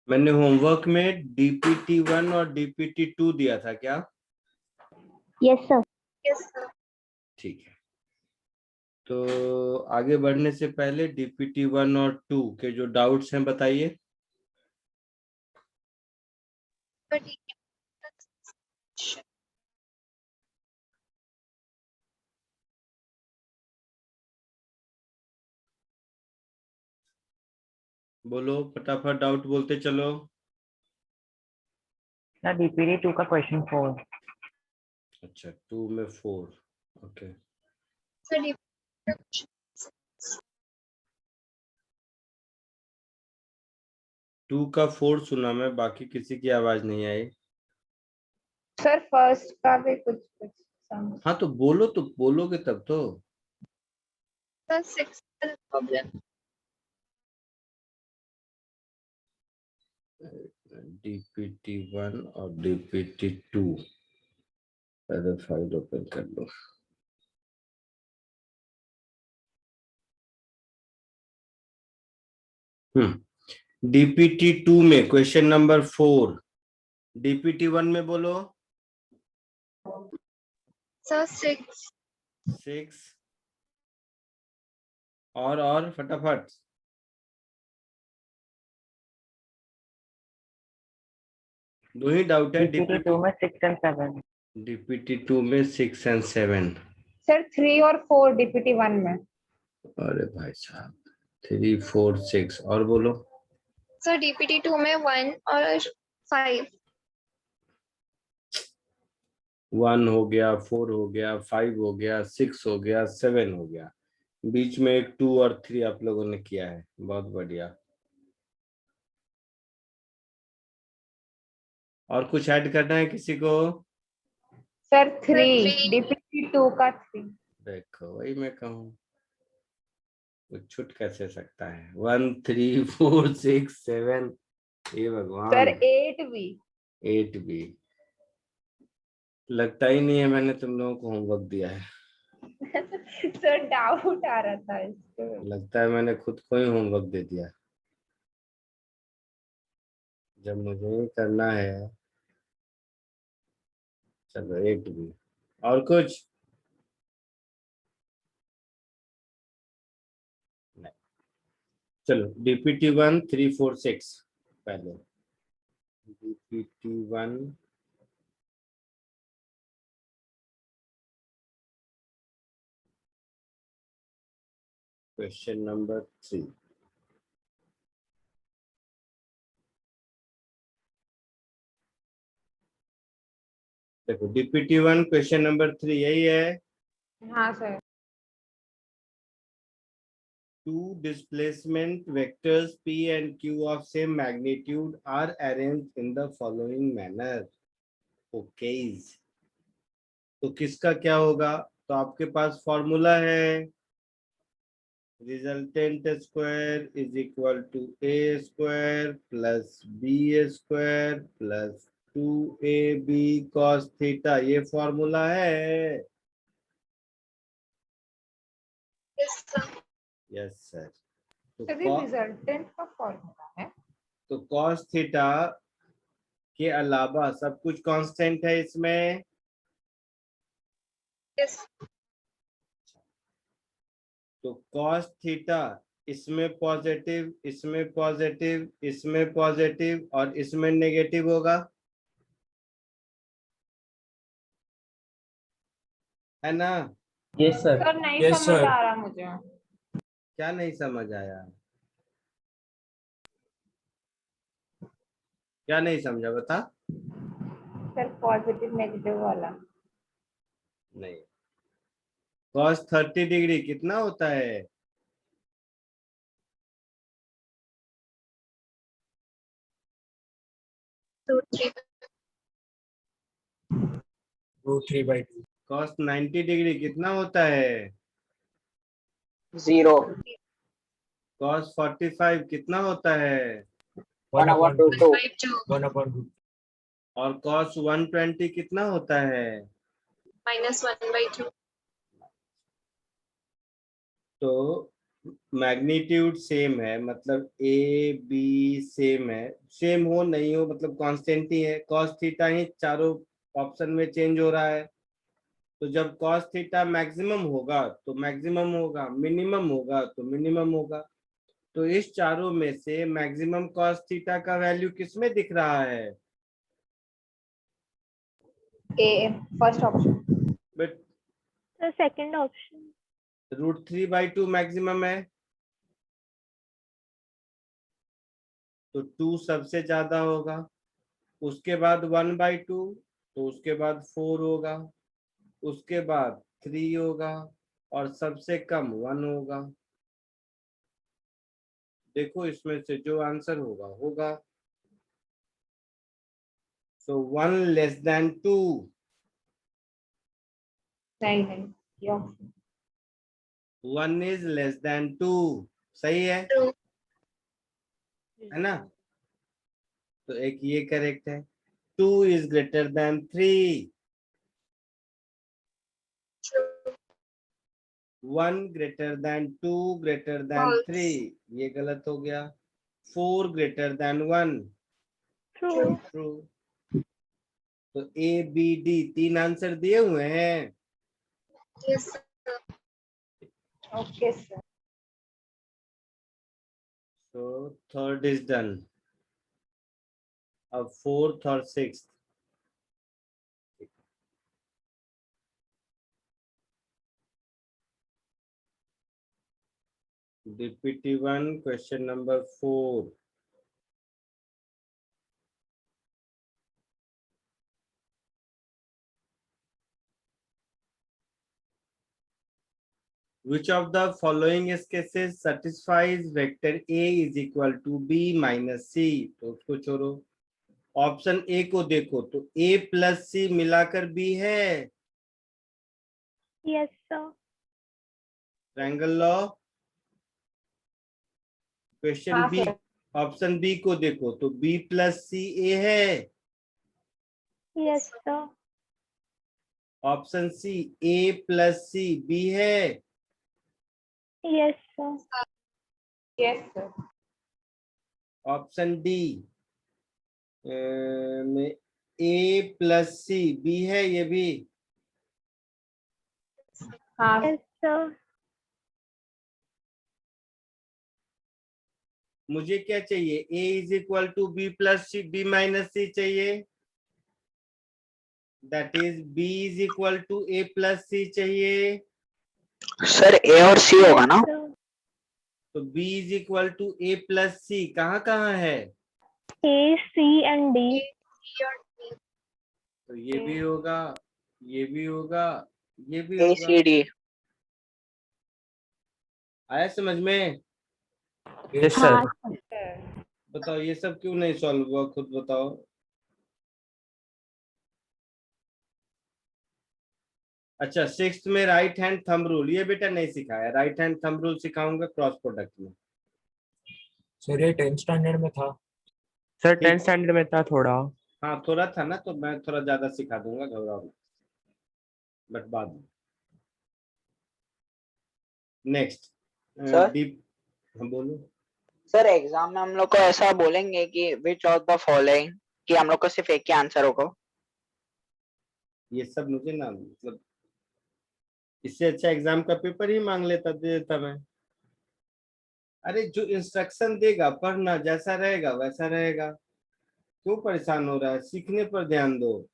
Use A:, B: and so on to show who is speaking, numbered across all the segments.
A: मैंने होमवर्क में DPT1 और DPT2 दिया था क्या?
B: Yes sir.
C: Yes sir.
A: ठीक है, तो आगे बढ़ने से पहले DPT1 और 2 के जो डाउट्स हैं बताइए। बोलो फटाफट, डाउट बोलते चलो।
D: सर DPT2 का क्वेश्चन 4।
A: अच्छा, 2 में 4, ओके।
C: सर
A: 2 का 4 सुना मैं, बाकी किसी की आवाज नहीं आई।
B: सर फर्स्ट का भी कुछ कुछ समझ।
A: हाँ तो बोलो, तो बोलोगे तब तो।
C: Sir 6 problem.
A: DPT1 और DPT2 पहले फाइल ओपन कर लो। DPT2 में क्वेश्चन नंबर 4, DPT1 में बोलो।
C: सर 6
A: 6 और फटाफट। दो ही डाउट है।
D: DPT2 में 6 and 7।
A: DPT2 में 6 और 7।
B: सर 3 और 4 DPT1 में।
A: अरे भाई साहब, 3, 4, 6 और बोलो।
C: सर DPT2 में 1 और 5।
A: 1 हो गया, 4 हो गया, 5 हो गया, 6 हो गया, 7 हो गया। बीच में एक 2 और 3 आप लोगों ने किया है, बहुत बढ़िया। और कुछ ऐड करना है किसी को?
B: सर 3
C: 3
B: DPT2 का 3।
A: देखो वही मैं कहूँ, कुछ छूट कैसे सकता है। 1, 3, 4, 6, 7, ये भगवान।
B: सर 8 भी।
A: 8 भी। लगता ही नहीं है मैंने तुम लोगों को होमवर्क दिया है।
B: सर डाउट आ रहा था इसके।
A: लगता है मैंने खुद को ही होमवर्क दे दिया, जब मुझे ही करना है। चलो 8 भी। और कुछ नहीं। चलो DPT1 3, 4, 6 पहले। DPT1 question number 3। देखो DPT1 क्वेश्चन नंबर 3 यही है।
B: हाँ sir.
A: Two displacement vectors P and Q of same magnitude are arranged in the following manner. Okay. तो किसका क्या होगा? तो आपके पास फॉर्मूला है, resultant square is equal to A square plus B square plus 2AB cos theta. ये formula है।
C: Yes sir.
A: Yes sir.
B: Sir ये रिजल्टेंट का फॉर्मूला है।
A: तो cos थीटा के अलावा सब कुछ कांस्टेंट है इसमें।
C: यस।
A: तो cos थीटा इसमें पॉजिटिव, इसमें पॉजिटिव, इसमें पॉजिटिव और इसमें नेगेटिव होगा, है ना?
E: Yes sir.
B: सर नहीं
E: यस
B: समझ
E: सर।
B: आ रहा मुझे।
A: क्या नहीं समझ आया? क्या नहीं समझा बता।
B: सर पॉजिटिव नेगेटिव वाला।
A: नहीं, cos 30 डिग्री कितना होता है?
C: 2 3
E: 2 3/2।
A: cos 90 डिग्री कितना होता है?
F: 0
A: cos 45 कितना होता है?
F: 1/2
C: 2
E: 1/2।
A: और cos 120 कितना होता है?
C: -1/2।
A: तो मैग्नीट्यूड सेम है, मतलब ए बी सेम है, सेम हो नहीं हो मतलब कांस्टेंट ही है, cos थीटा ही चारों ऑप्शन में चेंज हो रहा है। तो जब cos थीटा मैक्सिमम होगा तो मैक्सिमम होगा, मिनिमम होगा तो मिनिमम होगा। तो इस चारों में से मैक्सिमम cos थीटा का वैल्यू किसमें दिख रहा है?
B: A, first option.
A: But
G: The second option.
A: √3/2 maximum है, तो 2 सबसे ज्यादा होगा, उसके बाद 1/2, तो उसके बाद 4 होगा, उसके बाद 3 होगा, और सबसे कम 1 होगा। देखो इसमें से जो आंसर होगा होगा। सो 1 लेस देन 2,
B: नहीं, ये option.
A: 1 इज लेस देन 2, सही है
C: True.
A: है ना? तो एक ये करेक्ट है। 2 is greater then 3,
C: True.
A: 1 greater than 2 greater than
C: False.
A: 3, ये गलत हो गया। 4 ग्रेटर देन 1,
G: True.
A: ट्रू। तो ए बी डी 3 आंसर दिए हुए हैं।
C: Yes, sir.
B: Okay, sir.
A: So third is done. अब fourth और sixth। DPT 1 question number 4। Which of the following cases satisfies vector A is equal to B minus C? तो उसको छोड़ो, option A को देखो तो A प्लस C मिलाकर B है।
G: Yes, sir.
A: Triangle law. Question
B: हाँ,
A: बी,
B: sir.
A: ऑप्शन बी को देखो तो B प्लस C A है।
G: Yes, sir.
A: Option C A plus C B है।
G: Yes, sir.
B: Yes, sir.
A: Option D में A plus C B है, ये भी।
B: हाँ,
G: Yes, sir.
A: मुझे क्या चाहिए? A is equal to B plus C B minus C चाहिए, that is B is equal to A plus C चाहिए।
F: सर ए और सी होगा ना?
G: Sir.
A: तो B is equal to A plus C कहाँ कहाँ है?
G: A, C, and D.
C: C or D.
A: तो ये भी होगा, ये भी होगा, ये भी
F: ए
A: होगा।
F: C D.
A: आया समझ में?
E: Yes, sir.
G: हाँ,
B: sir.
A: बताओ ये सब क्यों नहीं सॉल्व हुआ, खुद बताओ। अच्छा, सिक्स्थ में राइट हैंड थंब रूल, ये बेटा नहीं सिखाया। राइट हैंड थंब रूल सिखाऊंगा क्रॉस प्रोडक्ट में।
E: सर ये 10th स्टैंडर्ड में था।
H: सर
A: ठीक।
H: 10th स्टैंडर्ड में था थोड़ा।
A: हाँ थोड़ा था ना, तो मैं थोड़ा ज्यादा सिखा दूंगा, घबराओ मत। बट बाद में। Next
F: sir?
A: डीप, हम बोलो।
F: सर एग्जाम में हम लोग को ऐसा बोलेंगे कि विच ऑफ द फॉलोइंग, कि हम लोग को सिर्फ एक ही आंसर होगा?
A: ये सब मुझे ना, मतलब इससे अच्छा एग्जाम का पेपर ही मांग लेता, दे देता मैं। अरे जो इंस्ट्रक्शन देगा पढ़ना, जैसा रहेगा वैसा रहेगा, क्यों परेशान हो रहा है? सीखने पर ध्यान दो।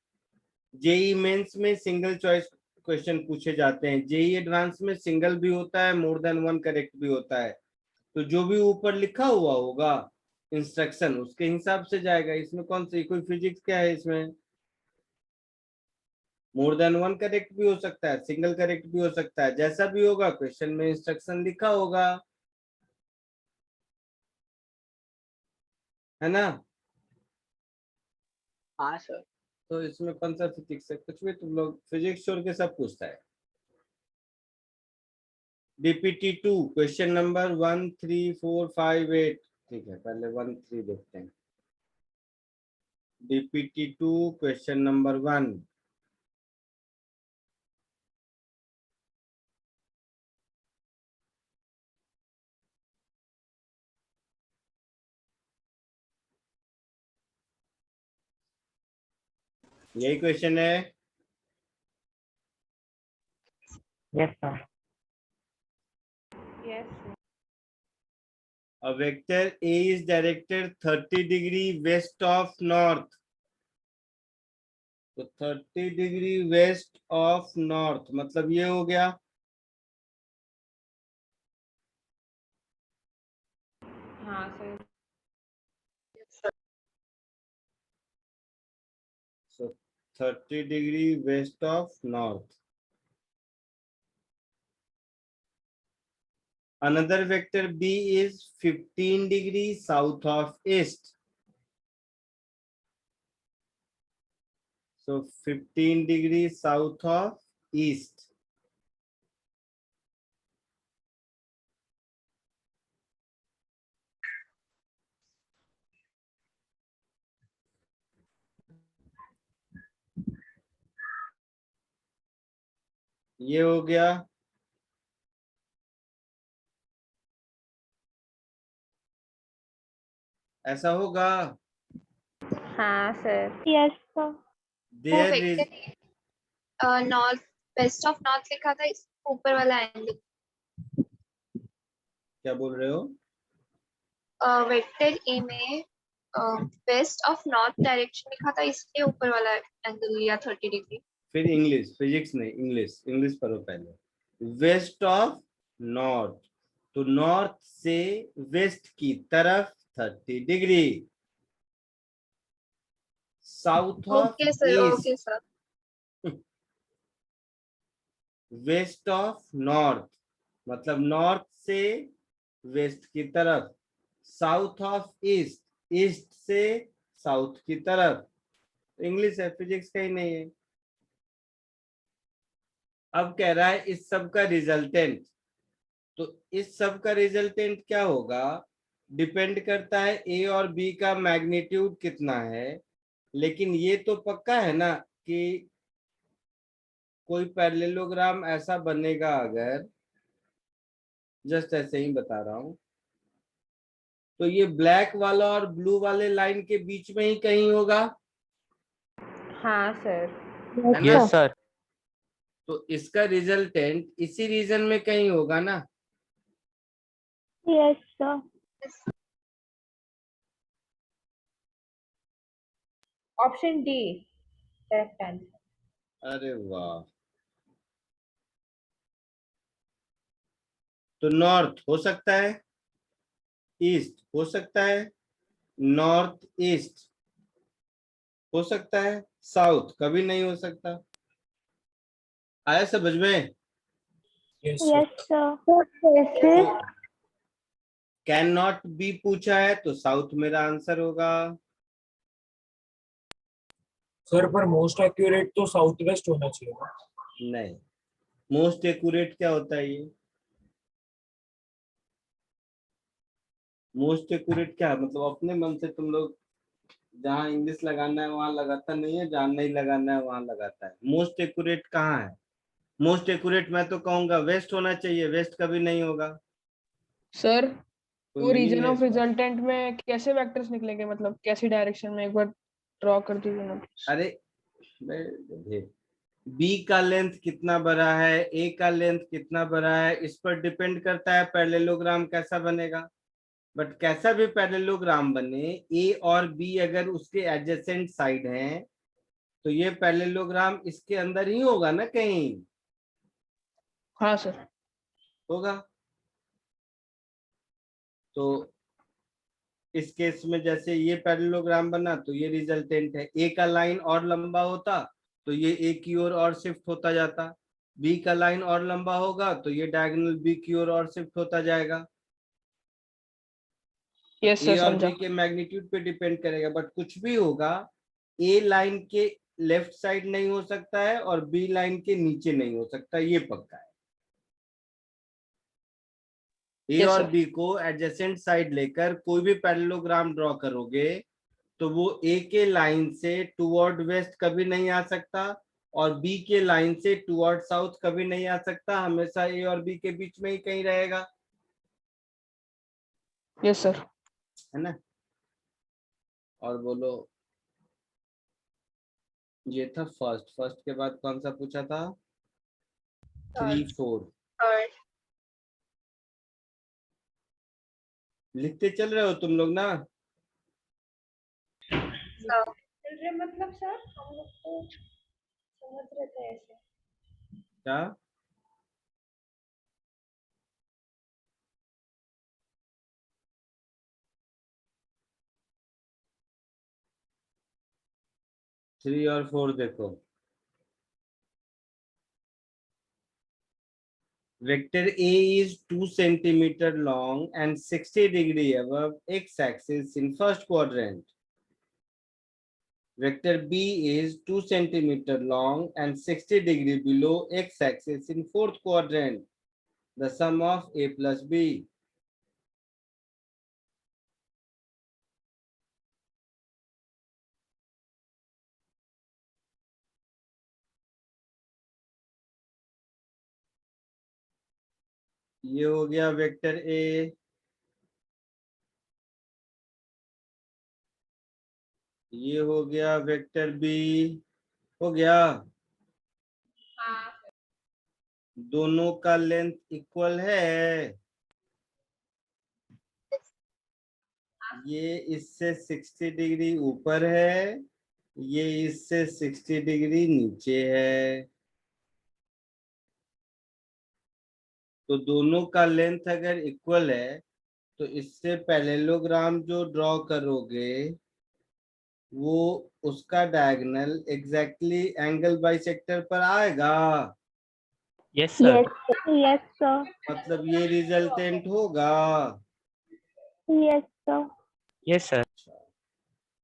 A: जेई मेंस में सिंगल चॉइस क्वेश्चन पूछे जाते हैं, जेई एडवांस में सिंगल भी होता है, मोर देन वन करेक्ट भी होता है। तो जो भी ऊपर लिखा हुआ होगा इंस्ट्रक्शन, उसके हिसाब से जाएगा। इसमें कौन सी कोई फिजिक्स क्या है? इसमें मोर देन वन करेक्ट भी हो सकता है, सिंगल करेक्ट भी हो सकता है, जैसा भी होगा क्वेश्चन में इंस्ट्रक्शन लिखा होगा, है ना?
F: हाँ सर।
A: तो इसमें कौन सा फिजिक्स है? कुछ भी, तुम लोग फिजिक्स छोड़ के सब पूछता है। DPT 2 question number 1 3 4 5 8। ठीक है, पहले 1 3 देखते हैं। DPT 2 question number 1। यही क्वेश्चन है।
D: Yes, sir.
B: Yes.
A: A vector A is directed 30 degree west of north. तो 30 डिग्री वेस्ट ऑफ नॉर्थ मतलब ये हो गया।
B: हाँ sir.
A: So 30 degree west of north. Another vector B is 15 degree south of east. So 15 degree south of east. ये हो गया। ऐसा होगा।
B: हाँ सर।
G: Yes, sir.
C: वो
A: There is
C: vector north west of north लिखा था, इस ऊपर वाला एंगल।
A: क्या बोल रहे हो?
C: वेक्टर ए में वेस्ट ऑफ नॉर्थ डायरेक्शन लिखा था, इसलिए ऊपर वाला एंगल लिया 30 डिग्री।
A: फिर इंग्लिश, फिजिक्स नहीं, इंग्लिश इंग्लिश पढ़ो पहले। वेस्ट ऑफ नॉर्थ, तो नॉर्थ से वेस्ट की तरफ 30 degree. South of
C: okay sir, okay
A: east,
C: sir.
A: West of north मतलब नॉर्थ से वेस्ट की तरफ। साउथ ऑफ ईस्ट, ईस्ट से साउथ की तरफ। इंग्लिश है, फिजिक्स का ही नहीं है। अब कह रहा है इस सब का रिजल्टेंट, तो इस सब का रिजल्टेंट क्या होगा? डिपेंड करता है ए और बी का मैग्नीट्यूड कितना है। लेकिन ये तो पक्का है ना कि कोई पैरेललोग्राम ऐसा बनेगा, अगर जस्ट ऐसे ही बता रहा हूं, तो ये ब्लैक वाला और ब्लू वाले लाइन के बीच में ही कहीं होगा,
B: हाँ सर।
A: है ना?
E: Yes sir.
A: तो इसका रिजल्टेंट इसी रीजन में कहीं होगा ना।
G: Yes, sir.
B: Option D correct answer.
A: अरे वाह। तो नॉर्थ हो सकता है, ईस्ट हो सकता है, नॉर्थ ईस्ट हो सकता है, साउथ कभी नहीं हो सकता। आया समझ में?
E: Yes
G: Yes,
E: sir.
G: sir.
A: तो कैन नॉट बी पूछा है तो साउथ मेरा आंसर होगा।
E: सर पर मोस्ट एक्यूरेट तो साउथ वेस्ट होना चाहिए ना।
A: नहीं, मोस्ट एक्यूरेट क्या होता है ये? मोस्ट एक्यूरेट क्या है? मतलब अपने मन से तुम लोग जहाँ इंग्लिश लगाना है वहां लगाता नहीं है, जहाँ नहीं लगाना है वहां लगाता है। मोस्ट एक्यूरेट कहाँ है? मोस्ट एक्यूरेट मैं तो कहूंगा वेस्ट होना चाहिए, वेस्ट कभी नहीं होगा।
H: सर
A: कोई
H: वो
A: मीनिंग
H: रीजन
A: है
H: ऑफ
A: इसका?
H: रिजल्टेंट में कैसे वेक्टर्स निकलेंगे, मतलब कैसी डायरेक्शन में, एक बार ड्रॉ कर दीजिए ना।
A: अरे बी का लेंथ कितना बड़ा है, ए का लेंथ कितना बड़ा है, इस पर डिपेंड करता है पैरेललोग्राम कैसा बनेगा। बट कैसा भी पैरेललोग्राम बने, ए और बी अगर उसके एडजेसेंट साइड हैं तो ये पैरेललोग्राम इसके अंदर ही होगा ना, कहीं
H: हाँ सर।
A: होगा। तो इस केस में जैसे ये पैरेललोग्राम बना तो ये रिजल्टेंट है। ए का लाइन और लंबा होता तो ये ए की ओर और शिफ्ट होता जाता, बी का लाइन और लंबा होगा तो ये डायगोनल बी की ओर और शिफ्ट होता जाएगा।
H: यस
A: ए
H: सर,
A: और
H: समझा।
A: बी के मैग्नीट्यूड पे डिपेंड करेगा। बट कुछ भी होगा, ए लाइन के लेफ्ट साइड नहीं हो सकता है और बी लाइन के नीचे नहीं हो सकता, ये पक्का है। ए
H: यस
A: और
H: सर।
A: बी को एडजेसेंट साइड लेकर कोई भी पैरेललोग्राम ड्रॉ करोगे तो वो ए के लाइन से टुवर्ड वेस्ट कभी नहीं आ सकता और बी के लाइन से टुवर्ड साउथ कभी नहीं आ सकता, हमेशा ए और बी के बीच में ही कहीं रहेगा,
H: यस सर।
A: है ना? और बोलो। ये था फर्स्ट। फर्स्ट के बाद कौन सा पूछा था? 3 4।
C: थर्ड।
A: लिखते चल रहे हो तुम लोग ना?
B: चल रहे मतलब सर हम लोग तो समझ रहे थे ऐसे।
A: क्या? थ्री और फोर देखो। Vector A is 2 centimeter long and 60 degree above x-axis in first quadrant. Vector B is 2 centimeter long and 60 degree below x-axis in fourth quadrant. The sum of A plus B. ये हो गया vector A, ये हो गया vector B, हो गया। दोनों का लेंथ इक्वल है। ये इससे 60 डिग्री ऊपर है, ये इससे 60 डिग्री नीचे है। तो दोनों का लेंथ अगर इक्वल है तो इससे पैरेललोग्राम जो ड्रॉ करोगे वो उसका डायगोनल एग्जैक्टली एंगल बाइसेक्टर पर आएगा।
E: Yes, sir.
G: Yes, sir.
A: मतलब ये रिजल्टेंट होगा।
G: Yes, sir.
E: Yes, sir.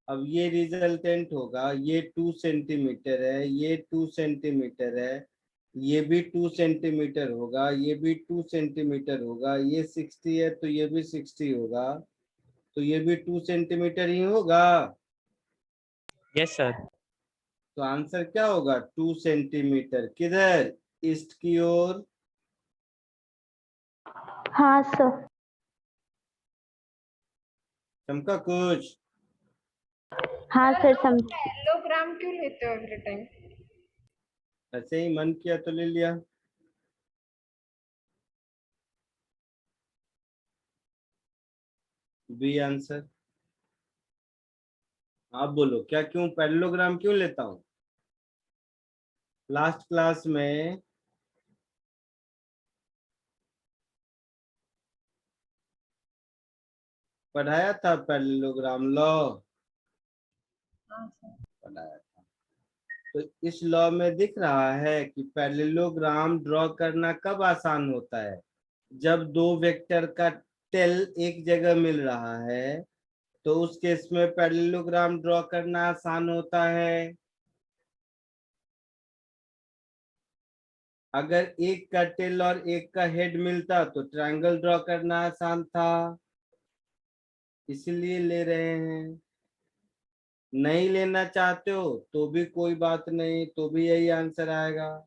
A: अब ये रिजल्टेंट होगा। ये 2 सेंटीमीटर है, ये 2 सेंटीमीटर है, ये भी 2 सेंटीमीटर होगा, ये भी 2 सेंटीमीटर होगा, ये 60 है तो ये भी 60 होगा, तो ये भी 2 सेंटीमीटर ही होगा।
E: Yes, sir.
A: तो आंसर क्या होगा? 2 सेंटीमीटर। किधर? ईस्ट की ओर।
G: हाँ सर।
A: चमका कुछ?
G: हाँ सर समझ।
B: पैरेललोग्राम क्यों लेते हो एवरी टाइम?
A: ऐसे ही मन किया तो ले लिया। B answer. आप बोलो क्या, क्यों पैरेललोग्राम क्यों लेता हूं? लास्ट क्लास में पढ़ाया था पैरेललोग्राम लॉ, पढ़ाया था। तो इस लॉ में दिख रहा है कि पैरेललोग्राम ड्रॉ करना कब आसान होता है? जब दो वेक्टर का टेल एक जगह मिल रहा है तो उस केस में पैरेललोग्राम ड्रॉ करना आसान होता है। अगर एक का टेल और एक का हेड मिलता तो ट्रायंगल ड्रॉ करना आसान था, इसलिए ले रहे हैं। नहीं लेना चाहते हो तो भी कोई बात नहीं, तो भी यही आंसर आएगा।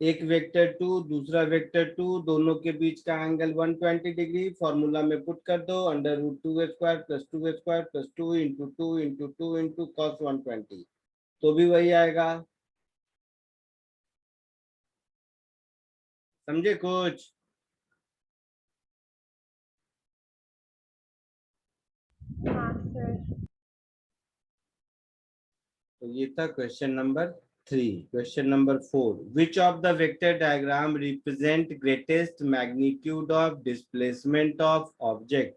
A: एक वेक्टर 2 दूसरा वेक्टर 2, दोनों के बीच का एंगल 120 डिग्री। फॉर्मूला में पुट कर दो, under root 2a square plus 2a square plus 2 into 2 into 2 into cos 120, तो भी वही आएगा। समझे कुछ?
B: हाँ सर।
A: तो ये था question number 3। Question number 4, which of the vector diagram represent greatest magnitude of displacement of object?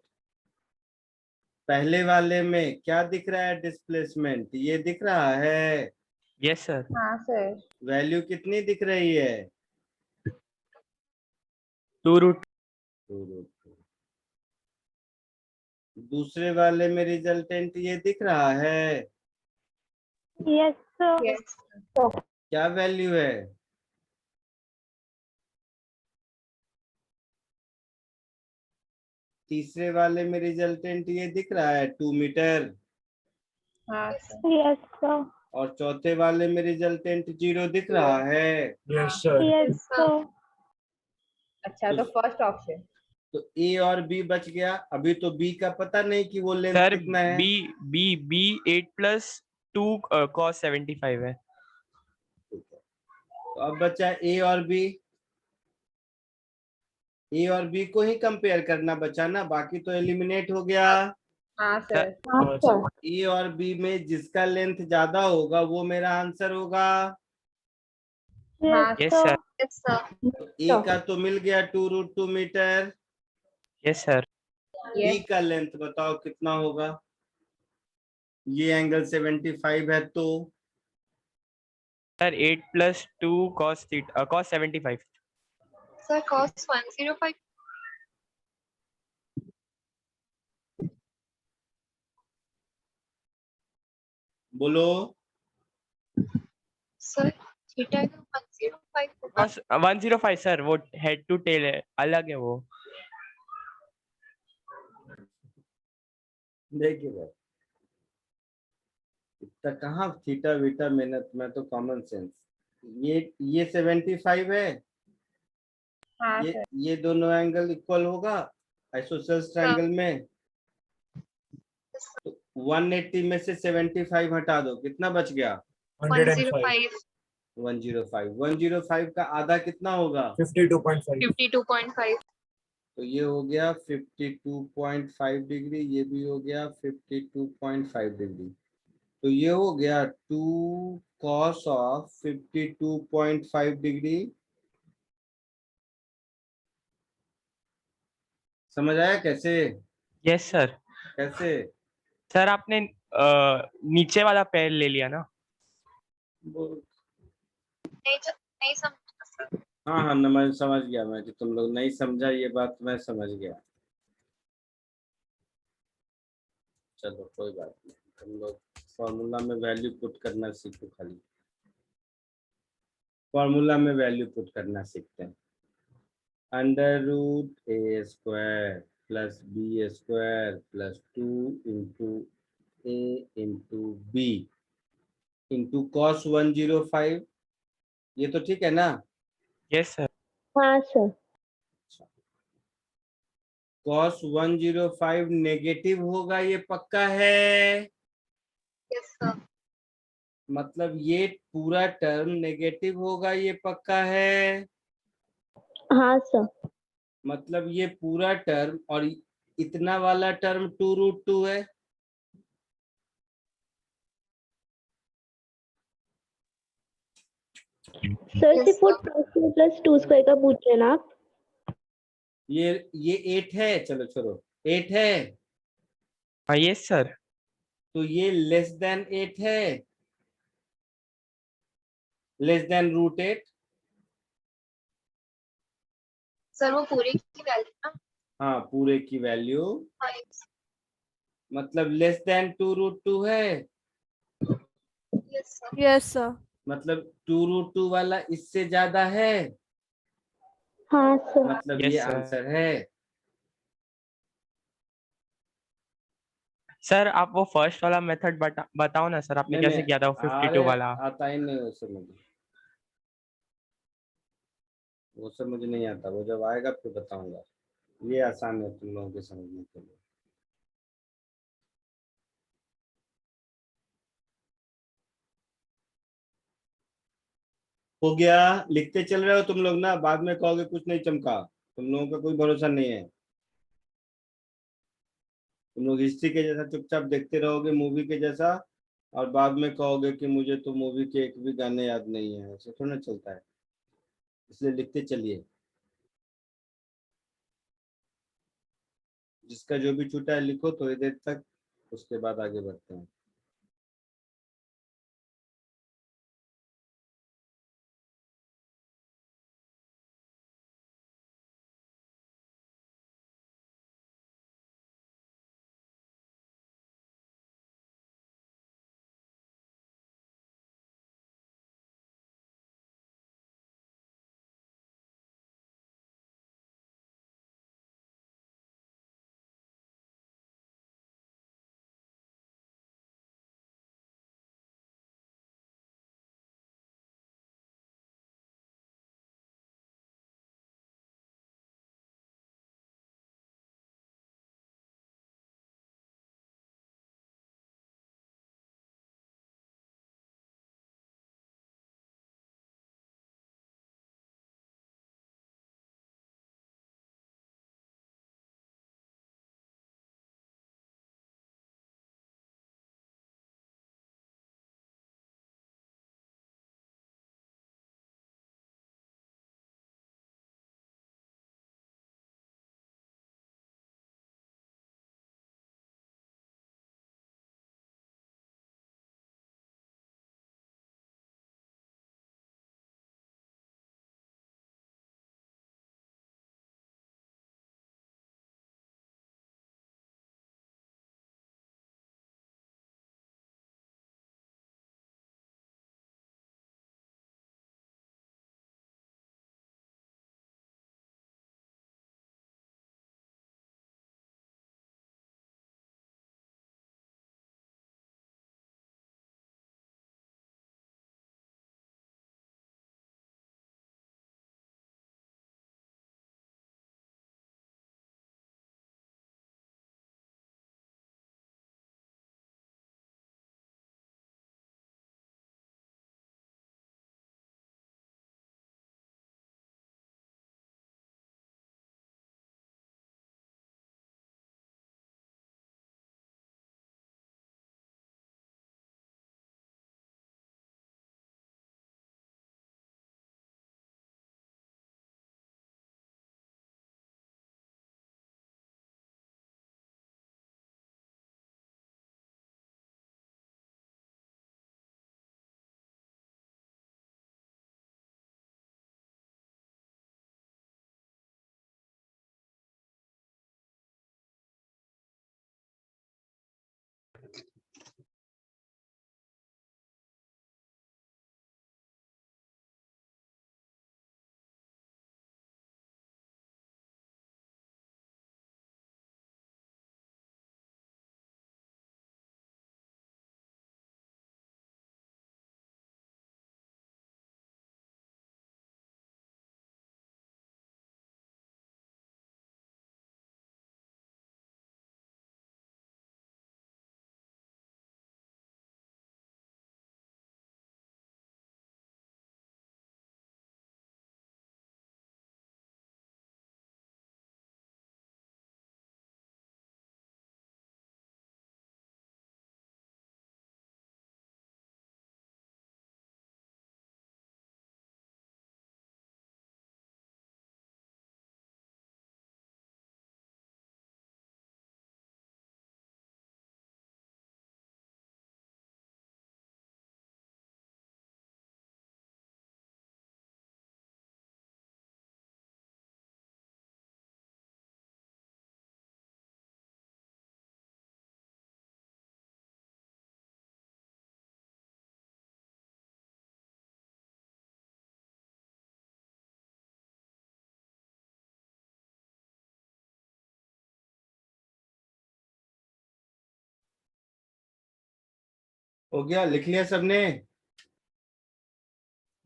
A: पहले वाले में क्या दिख रहा है? डिस्प्लेसमेंट ये दिख रहा है।
E: Yes, sir.
B: हाँ सर।
A: वैल्यू कितनी दिख रही है?
E: 2 root.
A: 2 रूट 2। दूसरे वाले में रिजल्टेंट ये दिख रहा है।
G: Yes, sir.
B: यस।
A: क्या वैल्यू है? तीसरे वाले में रिजल्टेंट ये दिख रहा है 2 मीटर।
B: हाँ सर।
G: Yes, sir.
A: और चौथे वाले में रिजल्टेंट 0 दिख रहा है।
E: Yes, sir.
G: Yes, sir.
B: अच्छा तो फर्स्ट ऑप्शन।
A: तो ए और बी बच गया। अभी तो बी का पता नहीं कि वो लेंथ
E: Sir,
A: कितना है।
E: B 8 plus 2 cos 75 है.
A: अब बचा ए और बी। ए और बी को ही कंपेयर करना बचा ना, बाकी तो एलिमिनेट हो गया।
B: हाँ सर।
G: हाँ सर।
A: ए और बी में जिसका लेंथ ज्यादा होगा वो मेरा आंसर होगा।
B: हाँ
G: yes
D: Yes, sir.
G: Sir.
C: Yes sir.
A: A का तो मिल गया 2√2 metre.
D: Yes, sir.
A: B
B: S
A: का लेंथ बताओ कितना होगा। ये एंगल 75 है तो
D: Sir, 8 plus 2 cos theta, cos 75.
C: Sir cos 105
A: बोलो।
C: सर थीटा का 105 होगा।
D: Cos 105, sir. वो head to tail है, अलग है वो.
A: देखिए भाई, इतना कहाँ थीटा वीटा मेहनत में, तो कॉमन सेंस। ये 75 है।
B: हाँ
A: ये
B: सर।
A: ये दोनों एंगल इक्वल होगा आइसोसेलेस ट्रायंगल में। तो 180 में से 75 हटा दो, कितना बच गया?
E: 105,
C: 105
A: 105 का आधा कितना होगा?
E: 52.5.
C: 52.5
A: तो ये हो गया 52.5 डिग्री, ये भी हो गया 52.5 डिग्री। तो ये हो गया 2 cos ऑफ 52.5 डिग्री। समझ आया कैसे?
D: Yes, sir.
A: कैसे?
D: Sir, आपने नीचे वाला पैर ले लिया ना?
A: वो-
C: नहीं समझा सर।
A: हाँ हाँ न, मैं समझ गया, मैं कि तुम लोग नहीं समझा, ये बात मैं समझ गया। चलो कोई बात नहीं, तुम लोग फॉर्मूला में वैल्यू पुट करना सीखो। खाली फॉर्मूला में वैल्यू पुट करना सीखते हैं। √a² plus b² plus 2 into a into b into cos 105। ये तो ठीक है ना?
D: Yes, sir.
G: हाँ सर।
A: cos 105 नेगेटिव होगा, ये पक्का है।
C: Yes sir.
A: मतलब ये पूरा टर्म नेगेटिव होगा, ये पक्का है।
G: हाँ सर।
A: मतलब ये पूरा टर्म और इतना वाला टर्म 2√2 है।
G: सर
C: Yes,
G: सिर्फ वो
C: sir.
G: 2 प्लस 2 स्क्वायर का पूछ रहे हैं ना आप?
A: ये 8 है, चलो छोड़ो, 8 है।
D: हाँ, yes, sir.
A: तो ये लेस देन 8 है, लेस देन √8।
C: सर वो पूरे की वैल्यू ना।
A: हाँ पूरे की वैल्यू,
C: हाँ yes,
A: मतलब लेस देन 2√2 है।
C: yes sir.
H: Yes sir.
A: मतलब 2√2 वाला इससे ज्यादा है,
G: हाँ सर।
A: मतलब
D: Yes,
A: ये
D: sir.
A: आंसर है।
D: सर, आप वो फर्स्ट वाला मेथड बताओ ना सर, आपने
A: नहीं
D: कैसे
A: नहीं,
D: किया था वो 52
A: अरे
D: वाला?
A: आता ही नहीं वो सब मुझे, वो सब मुझे नहीं आता। वो जब आएगा फिर बताऊंगा। ये आसान है तुम लोगों के समझने के लिए। हो गया? लिखते चल रहे हो तुम लोग ना, बाद में कहोगे कुछ नहीं चमका। तुम लोगों का कोई भरोसा नहीं है। तुम लोग हिस्ट्री के जैसा चुपचाप देखते रहोगे, मूवी के जैसा, और बाद में कहोगे कि मुझे तो मूवी के एक भी गाने याद नहीं है। ऐसे थोड़ा ना चलता है। इसलिए लिखते चलिए, जिसका जो भी छूटा है लिखो थोड़ी देर तक, उसके बाद आगे बढ़ते हैं। हो गया, लिख लिया सबने?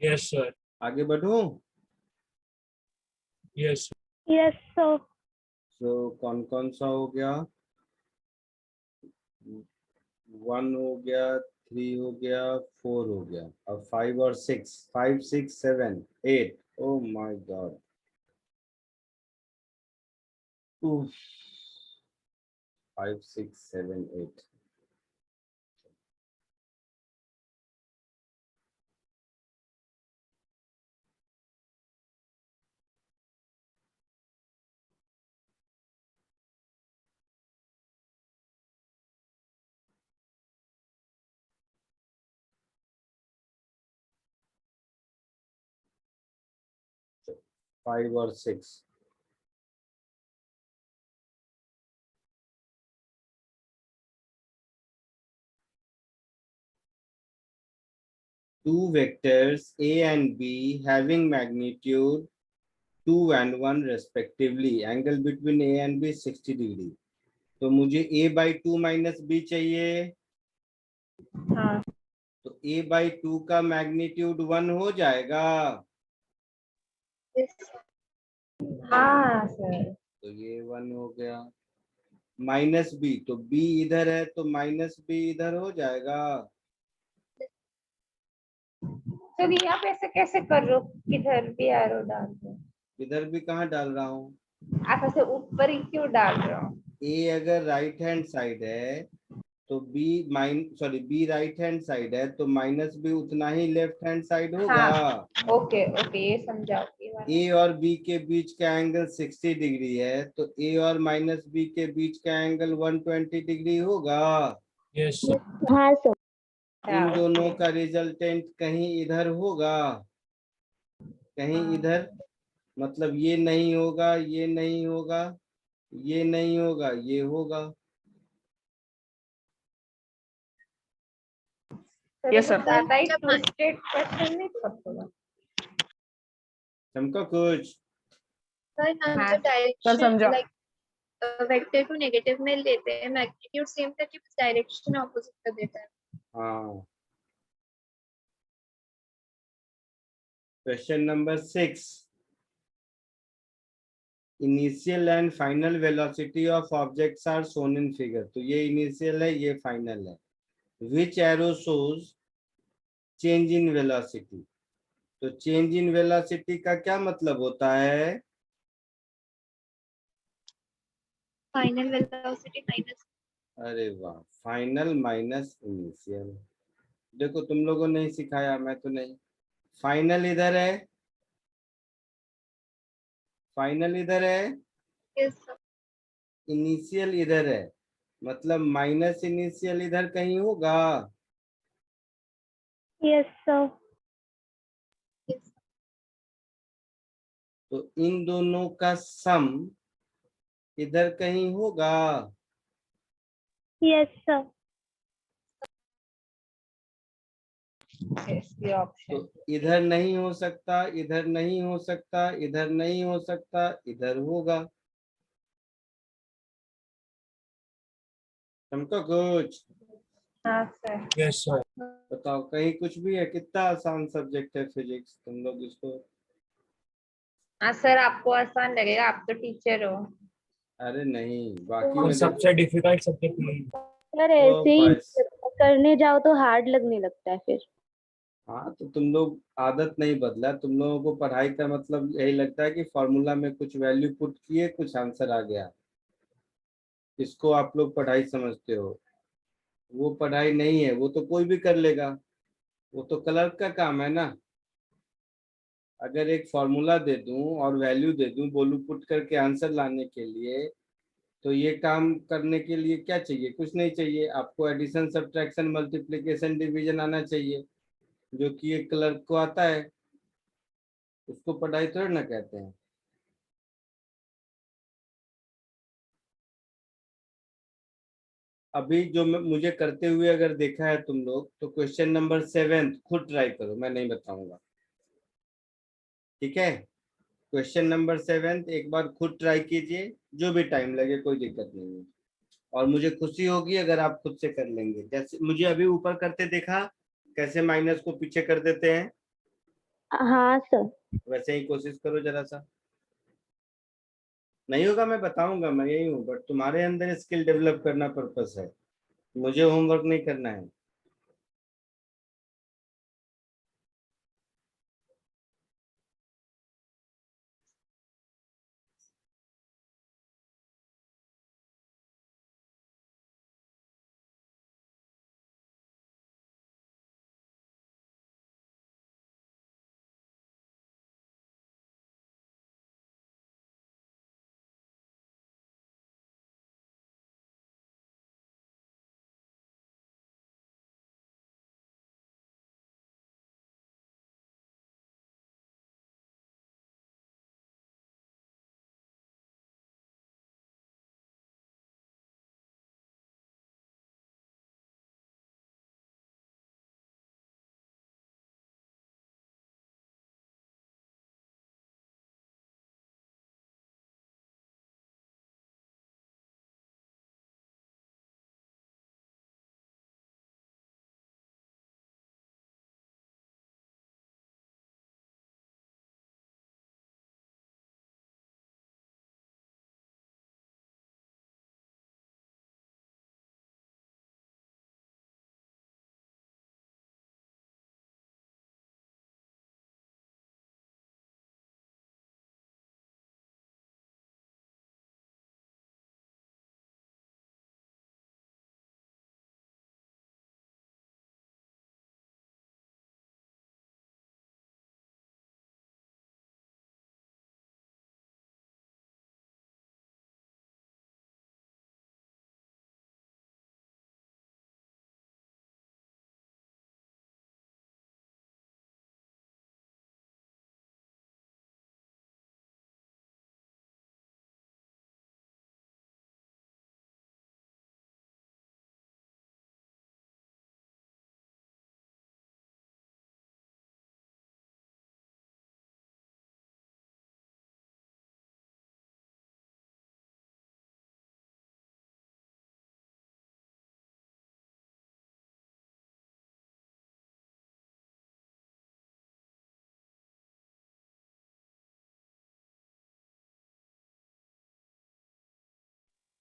E: यस सर,
A: आगे बढ़ूं?
E: Yes
G: yes sir.
A: तो कौन कौन सा हो गया? 1 हो गया, 3 हो गया, 4 हो गया, अब 5 और 6, 5 6 7 8। Oh my God, 5 6 7 8। फाइव और 6, two vectors A and B having magnitude 2 and 1 respectively. Angle between A and B 60 degree. तो मुझे A by 2 minus B चाहिए।
B: हाँ
A: तो A by 2 का मैग्नीट्यूड 1 हो जाएगा।
B: हाँ सर।
A: तो ये 1 हो गया। माइनस B, तो B इधर है तो माइनस B इधर हो जाएगा।
B: सर ये आप ऐसे कैसे कर रहे हो, किधर भी एरो डाल दो?
A: इधर भी कहाँ डाल रहा हूँ?
B: आप ऐसे ऊपर ही क्यों डाल रहे हो?
A: A अगर राइट हैंड साइड है तो B राइट हैंड साइड है तो माइनस B उतना ही लेफ्ट हैंड साइड होगा।
B: ओके ओके, ये समझाओ ये वाला।
A: A और B के बीच का एंगल 60 डिग्री है तो A और माइनस B के बीच का एंगल 120 डिग्री होगा।
E: यस सर,
G: हाँ सर।
A: इन दोनों का रिजल्टेंट कहीं इधर होगा, कहीं इधर, मतलब ये नहीं होगा, ये नहीं होगा, ये नहीं होगा, ये होगा।
H: Yes, sir.
B: ज्यादा ही ट्विस्टेड क्वेश्चन नहीं था थोड़ा?
A: चमका कुछ?
C: सर हम
B: हाँ,
C: जो
H: सर
C: डायरेक्शन
H: समझा।
C: लाइक वेक्टर को नेगेटिव में लेते हैं, मैग्नीट्यूड सेम करके बस डायरेक्शन ऑपोजिट कर देता है।
A: हाँ। Question number 6, initial and final velocity of objects are shown in figure. तो ये इनिशियल है, ये फाइनल है। Which arrow shows change in velocity. तो चेंज इन वेलोसिटी का क्या मतलब होता है?
C: Final velocity minus.
A: अरे वाह, फाइनल माइनस इनिशियल। देखो तुम लोगों ने ही सिखाया, मैं तो नहीं। फाइनल इधर है, फाइनल इधर है,
C: यस सर।
A: इनिशियल इधर है, मतलब माइनस इनिशियल इधर कहीं होगा।
G: Yes sir.
A: तो इन दोनों का सम इधर कहीं होगा।
G: Yes sir.
B: ये
A: तो
B: ऑप्शन।
A: इधर नहीं हो सकता, इधर नहीं हो सकता, इधर नहीं हो सकता, इधर होगा। तुमको कुछ
B: हाँ सर।
E: यस सर,
A: बताओ, कहीं कुछ भी है? कितना आसान सब्जेक्ट है फिजिक्स, तुम लोग इसको।
B: हाँ सर, आपको आसान लगेगा, आप तो टीचर हो।
A: अरे नहीं, बाकी
E: और
A: में
E: सबसे डिफिकल्ट सब्जेक्ट नहीं।
G: सर
A: ओ
G: ऐसे ही
A: भाई,
G: करने जाओ तो हार्ड लगने लगता है फिर।
A: हाँ तो तुम लोग आदत नहीं बदला, तुम लोगों को पढ़ाई का मतलब यही लगता है कि फॉर्मूला में कुछ वैल्यू पुट किए, कुछ आंसर आ गया, इसको आप लोग पढ़ाई समझते हो। वो पढ़ाई नहीं है, वो तो कोई भी कर लेगा, वो तो क्लर्क का काम है ना। अगर एक फॉर्मूला दे दूं और वैल्यू दे दूं, बोलूं पुट करके आंसर लाने के लिए, तो ये काम करने के लिए क्या चाहिए? कुछ नहीं चाहिए, आपको एडिशन सब्ट्रैक्शन मल्टीप्लिकेशन डिवीजन आना चाहिए, जो कि एक क्लर्क को आता है। उसको पढ़ाई थोड़ी ना कहते हैं। अभी जो मुझे करते हुए अगर देखा है तुम लोग, तो क्वेश्चन नंबर 7 खुद ट्राई करो, मैं नहीं बताऊंगा, ठीक है? क्वेश्चन नंबर 7 एक बार खुद ट्राई कीजिए, जो भी टाइम लगे, कोई दिक्कत नहीं है। और मुझे खुशी होगी अगर आप खुद से कर लेंगे, जैसे मुझे अभी ऊपर करते देखा कैसे माइनस को पीछे कर देते हैं,
G: हाँ सर।
A: वैसे ही कोशिश करो जरा सा। नहीं होगा मैं बताऊंगा, मैं यही हूँ, बट तुम्हारे अंदर स्किल डेवलप करना पर्पस है, मुझे होमवर्क नहीं करना है।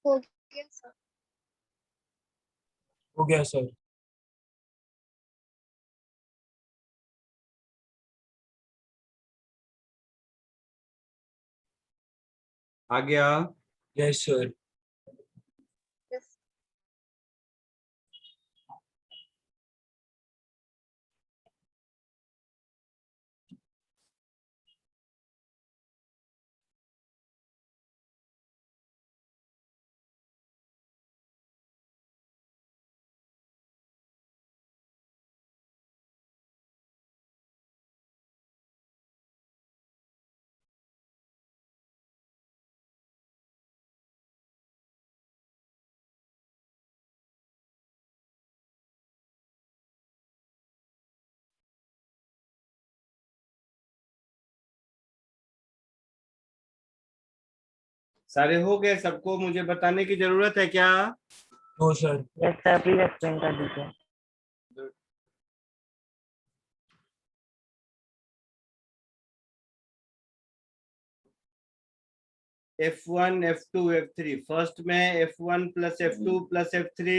C: हो गया सर।
E: हो गया सर।
A: आ गया।
E: Yes sir.
C: Yes.
A: सारे हो गए, सबको मुझे बताने की जरूरत है क्या?
E: No sir.
D: Yes sir, please explain कर दीजिए।
A: F1 F2 F3, फर्स्ट में F1 plus F2 plus F3।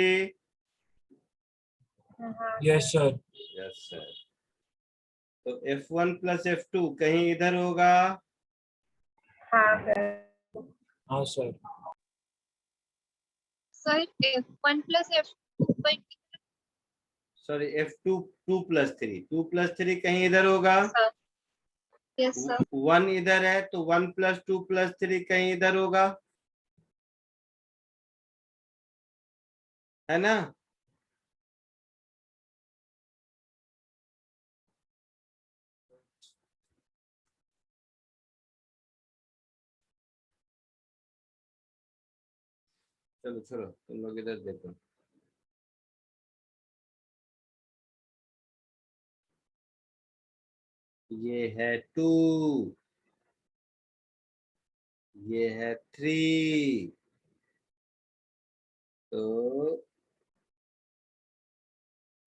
E: Yes sir.
A: Yes sir. तो F1 प्लस F2 कहीं इधर होगा?
B: हाँ सर।
E: हाँ sir.
C: Sir F1 plus F2 पर
A: सॉरी F2 2 प्लस 3 कहीं इधर होगा?
C: सर। Yes sir.
A: 1 इधर है तो 1 प्लस 2 प्लस 3 कहीं इधर होगा, है ना? चलो छोड़ो, तुम लोग इधर देखो। ये है 2, ये है 3, तो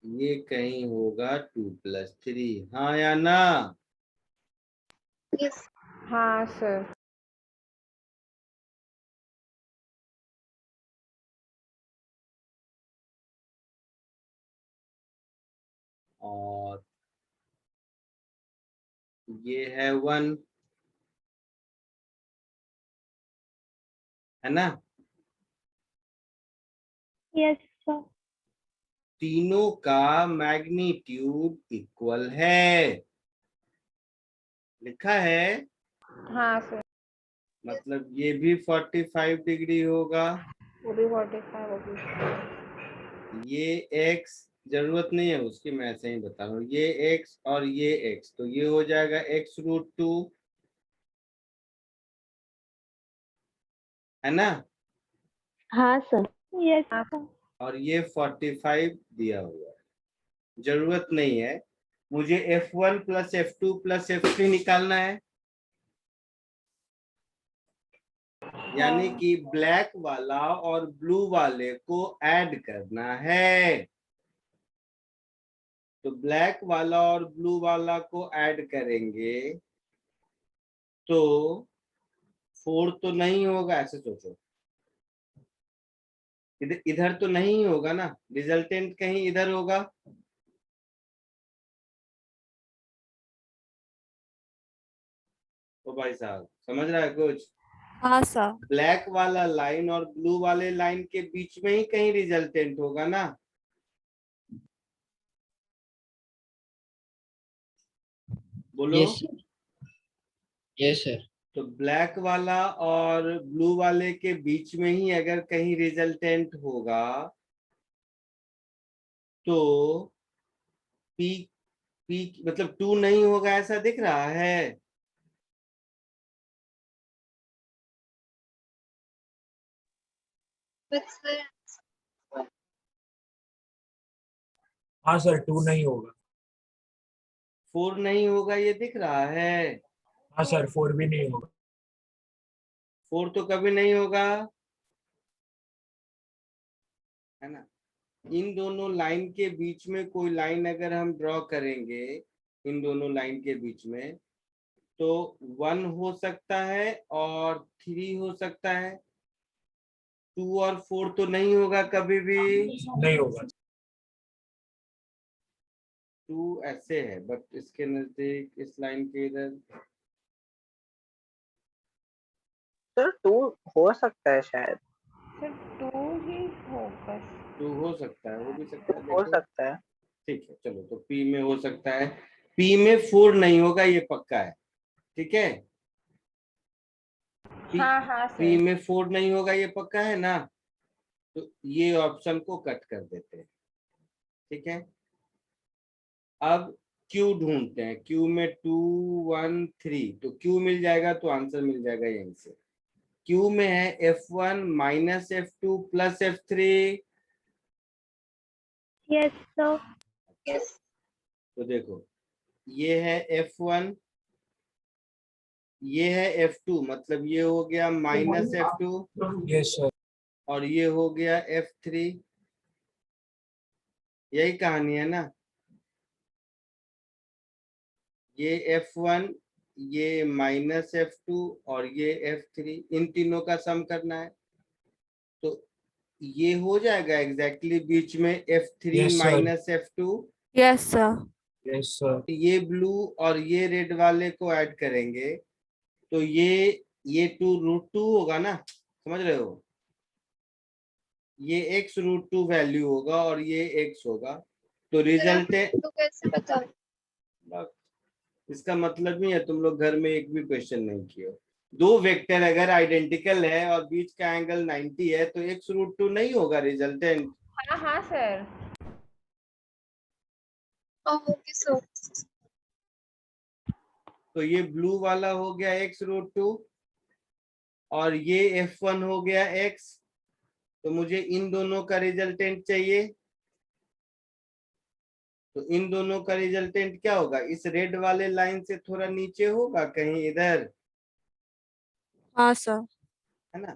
A: ये कहीं होगा 2+3, हाँ या ना?
C: Yes.
H: हाँ सर।
A: और ये है 1, है ना?
G: Yes sir.
A: तीनों का मैग्नीट्यूड इक्वल है, लिखा है।
H: हाँ सर।
A: मतलब ये भी 45 डिग्री होगा,
H: वो भी 45 होगी।
A: ये x जरूरत नहीं है उसकी, मैं ऐसे ही बता रहा हूँ, ये x और ये x, तो ये हो जाएगा x√2, है ना?
G: हाँ सर। यस
H: हाँ।
G: सर।
A: और ये 45 दिया हुआ है, जरूरत नहीं है। मुझे F1 + F2 + F3 निकालना है, यानी कि ब्लैक वाला और ब्लू वाले को ऐड करना है। तो ब्लैक वाला और ब्लू वाला को ऐड करेंगे तो 4 तो नहीं होगा, ऐसे सोचो, इधर इधर तो नहीं होगा ना, रिजल्टेंट कहीं इधर होगा। तो भाई साहब समझ रहा है कुछ?
I: हाँ सर।
A: ब्लैक वाला लाइन और ब्लू वाले लाइन के बीच में ही कहीं रिजल्टेंट होगा ना। बोलो।
J: Yes sir. Yes sir.
A: तो ब्लैक वाला और ब्लू वाले के बीच में ही अगर कहीं रिजल्टेंट होगा तो पी पी मतलब 2 नहीं होगा, ऐसा दिख रहा है।
C: But sir,
E: हाँ सर 2 नहीं होगा।
A: 4 नहीं होगा, ये दिख रहा है।
E: हाँ सर 4 भी नहीं होगा।
A: 4 तो कभी नहीं होगा, है ना? इन दोनों लाइन के बीच में कोई लाइन अगर हम ड्रॉ करेंगे, इन दोनों लाइन के बीच में, तो 1 हो सकता है और 3 हो सकता है, 2 और 4 तो नहीं होगा कभी भी।
E: नहीं होगा।
A: 2 ऐसे है, बट इसके नजदीक इस लाइन के इधर
F: सर 2 हो सकता है शायद।
B: सर 2 ही होगा।
A: 2 हो सकता है, हो भी सकता है,
F: हो
A: देखो।
F: सकता है।
A: ठीक है, चलो, तो P में हो सकता है, P में 4 नहीं होगा, ये पक्का है, ठीक है। P,
H: हाँ हाँ
A: P
H: सर।
A: में 4 नहीं होगा, ये पक्का है ना। तो ये ऑप्शन को कट कर देते हैं, ठीक है। अब Q ढूंढते हैं, Q में 2 1 3, तो Q मिल जाएगा, तो आंसर मिल जाएगा यहीं से। Q में है F1 - F2 + F3।
G: Yes sir.
C: yes.
A: तो देखो, ये है F1, ये है F2, मतलब ये हो गया -F2,
E: यस सर।
A: और ये हो गया F3। यही कहानी है ना। ये F1, ये -F2 और ये F3, इन तीनों का सम करना है। तो ये हो जाएगा एग्जैक्टली बीच में F3
E: Yes, sir.
A: -F2।
I: Yes sir.
E: Yes sir.
A: ये ब्लू और ये रेड वाले को ऐड करेंगे तो ये 2√2 होगा ना, समझ रहे हो? ये x√2 वैल्यू होगा और ये x होगा, तो रिजल्ट है।
C: तो कैसे बताओ?
A: इसका मतलब नहीं है तुम लोग घर में एक भी क्वेश्चन नहीं किए हो। दो वेक्टर अगर आइडेंटिकल है और बीच का एंगल 90 है तो x√2 नहीं होगा रिजल्टेंट।
H: हाँ हाँ सर।
C: Okay sir.
A: तो ये ब्लू वाला हो गया x√2 और ये F1 हो गया x, तो मुझे इन दोनों का रिजल्टेंट चाहिए। तो इन दोनों का रिजल्टेंट क्या होगा? इस रेड वाले लाइन से थोड़ा नीचे होगा, कहीं इधर,
I: हाँ सर।
A: है ना।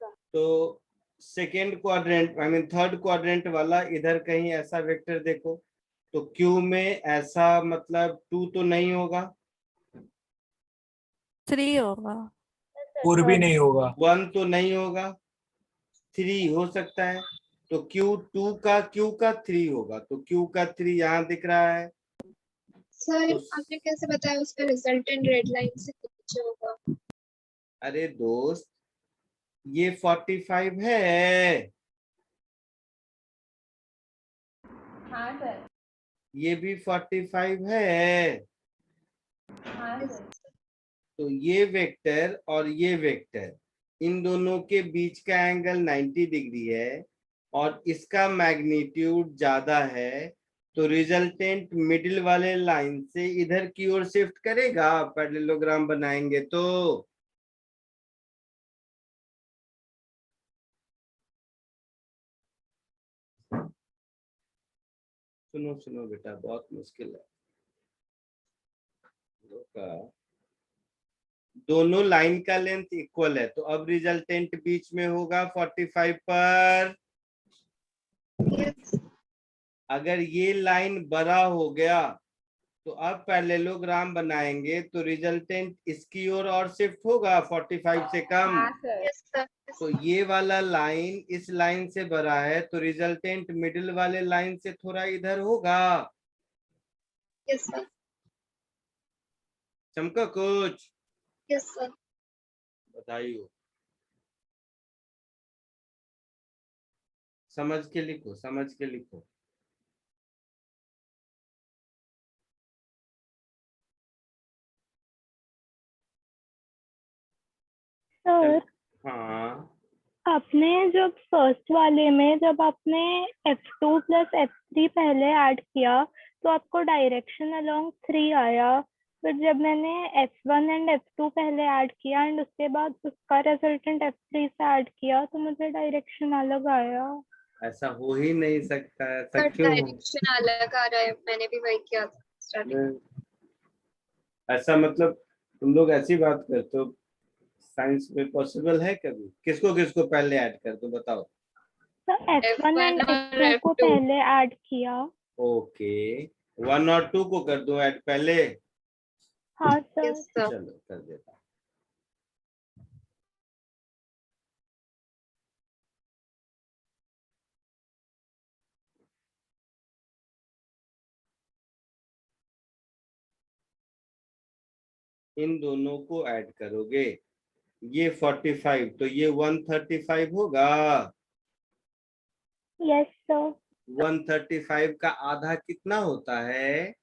A: तो second quadrant I mean third quadrant वाला इधर कहीं ऐसा वेक्टर देखो, तो क्यू में ऐसा मतलब 2 तो नहीं होगा,
I: 3 होगा।
E: 4 भी नहीं होगा।
A: 1 तो नहीं होगा, 3 हो सकता है, तो Q2 का Q का 3 होगा, तो Q का 3 यहाँ दिख रहा है।
C: सर
A: तो-
C: आपने कैसे बताया उसका रिजल्टेंट रेड लाइन से पीछे होगा?
A: अरे दोस्त, ये 45 है,
B: हाँ सर।
A: ये भी 45 है,
B: हाँ सर।
A: तो ये वेक्टर और ये वेक्टर, इन दोनों के बीच का एंगल 90 डिग्री है और इसका मैग्नीट्यूड ज्यादा है, तो रिजल्टेंट मिडिल वाले लाइन से इधर की ओर शिफ्ट करेगा पैरेललोग्राम बनाएंगे तो। सुनो सुनो बेटा, बहुत मुश्किल है का। दोनों लाइन का लेंथ इक्वल है, तो अब रिजल्टेंट बीच में होगा 45 पर।
C: यस
A: अगर ये लाइन बड़ा हो गया तो अब पैरेललोग्राम बनाएंगे तो रिजल्टेंट इसकी ओर और शिफ्ट होगा 45 से कम।
B: हाँ सर।
C: यस सर
A: तो ये वाला लाइन इस लाइन से बड़ा है, तो रिजल्टेंट मिडिल वाले लाइन से थोड़ा इधर होगा।
C: यस सर
A: चमका कुछ?
C: यस सर
A: बताइए, समझ के लिखो, समझ के लिखो।
G: सर
A: हाँ
G: आपने जब फर्स्ट वाले में जब आपने F2 प्लस F3 पहले ऐड किया तो आपको डायरेक्शन अलोंग 3 आया, फिर जब मैंने F1 एंड F2 पहले ऐड किया एंड उसके बाद उसका रिजल्टेंट F3 से ऐड किया तो मुझे डायरेक्शन अलग आया।
A: ऐसा हो ही नहीं सकता है, ऐसा
C: सर
A: क्यों?
C: डायरेक्शन अलग आ रहा है, मैंने भी वही किया था स्टार्टिंग।
A: ऐसा मतलब तुम लोग ऐसी बात करते हो, साइंस में पॉसिबल है कभी? किसको किसको पहले ऐड कर दो बताओ।
G: तो F1 एंड
C: F1 और
G: F2 को
C: F2
G: पहले ऐड किया।
A: ओके, 1 और 2 को कर दो ऐड पहले।
G: हाँ सर।
C: यस सर
A: चलो कर देता हूं। इन दोनों को ऐड करोगे, ये 45 तो ये 135 होगा।
G: Yes sir.
A: 135 का आधा कितना होता है?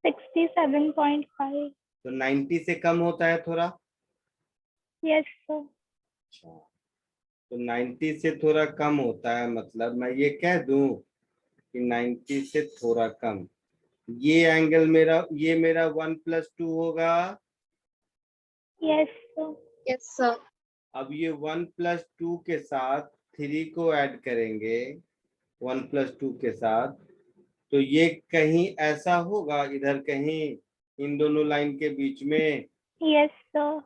G: 67.5।
A: तो 90 से कम होता है थोड़ा।
G: Yes sir.
A: अच्छा, तो 90 से थोड़ा कम होता है, मतलब मैं ये कह दूं कि 90 से थोड़ा कम, ये एंगल मेरा, ये मेरा 1+2 होगा।
G: Yes sir.
C: यस सर
A: अब ये 1+2 के साथ 3 को ऐड करेंगे 1+2 के साथ, तो ये कहीं ऐसा होगा इधर कहीं इन दोनों लाइन के बीच में,
G: यस सर।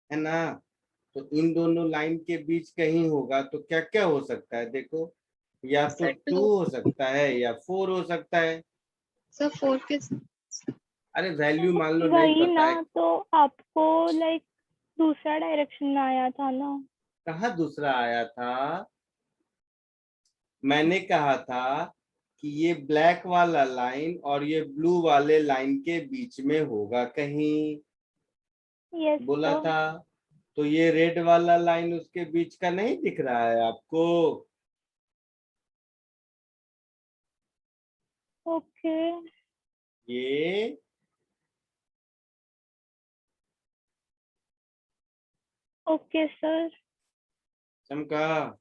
A: है ना? तो इन दोनों लाइन के बीच कहीं होगा, तो क्या क्या हो सकता है देखो, या तो
C: सर
A: 2 हो सकता है या 4 हो सकता है।
C: सर 4 के
A: अरे वैल्यू मान लो नहीं
G: वही
A: पता
G: ना,
A: है।
G: तो आपको लाइक दूसरा डायरेक्शन में आया था ना।
A: कहाँ दूसरा आया था? मैंने कहा था कि ये ब्लैक वाला लाइन और ये ब्लू वाले लाइन के बीच में होगा कहीं,
G: यस
A: बोला
G: सर।
A: था। तो ये रेड वाला लाइन उसके बीच का नहीं दिख रहा है आपको?
G: ओके।
A: ये
G: ओके सर।
A: चमका?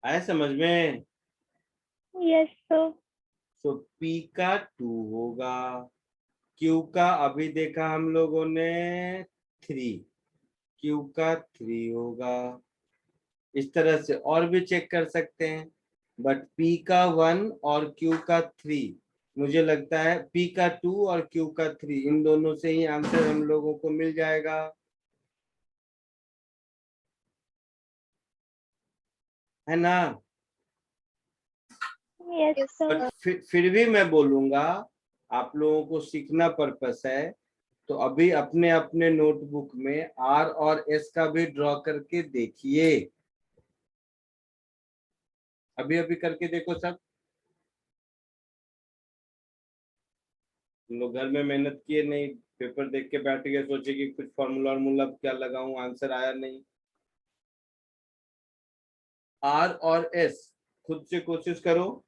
A: आया समझ में?
G: Yes sir.
A: तो P का 2 होगा, Q का अभी देखा हम लोगों ने 3, Q का 3 होगा। इस तरह से और भी चेक कर सकते हैं, बट P का 1 और Q का 3, मुझे लगता है P का 2 और Q का 3, इन दोनों से ही आंसर हम लोगों को मिल जाएगा। है ना?
G: Yes
C: Yes,
G: sir.
A: बट फिर भी मैं बोलूंगा, आप लोगों को सीखना पर्पस है, तो अभी अपने अपने नोटबुक में आर और एस का भी ड्रॉ करके देखिए। अभी अभी करके देखो सब। तुम लोग घर में मेहनत किए नहीं, पेपर देख के बैठ गए, सोचे कि कुछ फॉर्मूला वॉर्मूला क्या लगाऊं, आंसर आया नहीं। आर और एस खुद से कोशिश करो,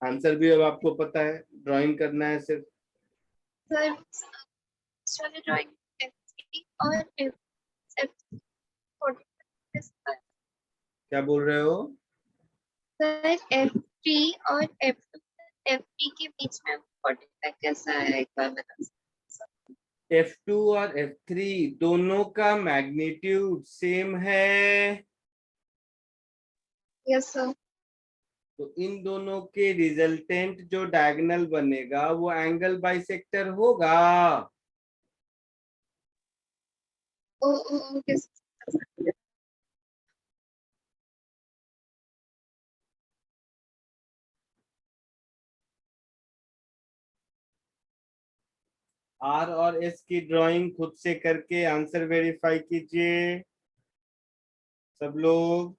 A: आंसर भी अब आपको पता है, ड्राइंग करना है सिर्फ।
C: सर इस वाले ड्राइंग F3 और F4
A: क्या बोल रहे हो?
C: सर F3 और F2 F3 के बीच में 45 कैसा है एक बार बता सकते
A: F2 और F3 दोनों का मैग्नीट्यूड सेम है,
C: यस सर
A: तो इन दोनों के रिजल्टेंट जो डायगोनल बनेगा वो एंगल बाइसेक्टर होगा।
C: ओके
A: आर और एस की ड्राइंग खुद से करके आंसर वेरीफाई कीजिए सब लोग।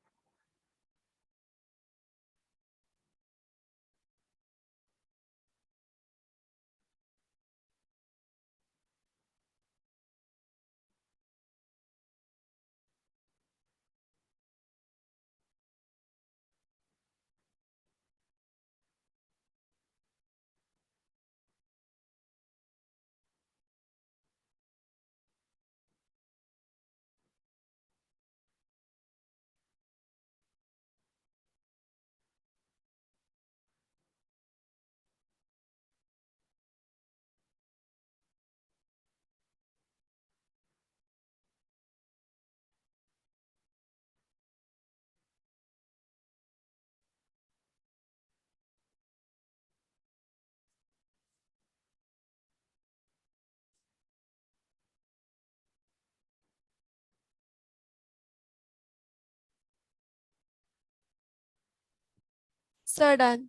I: Sir done.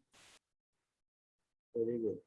A: Very good.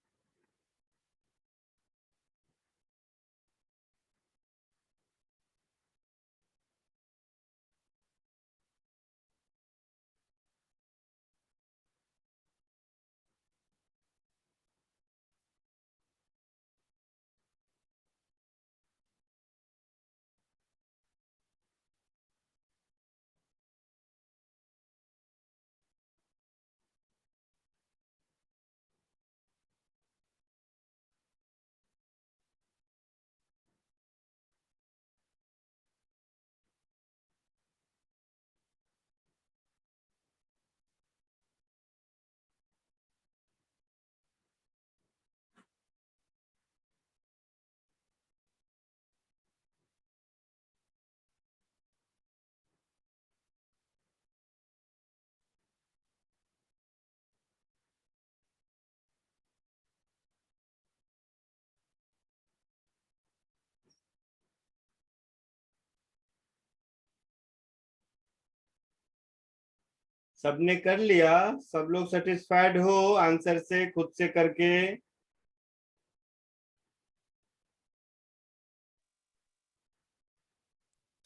A: सबने कर लिया? सब लोग सेटिस्फाइड हो आंसर से खुद से करके?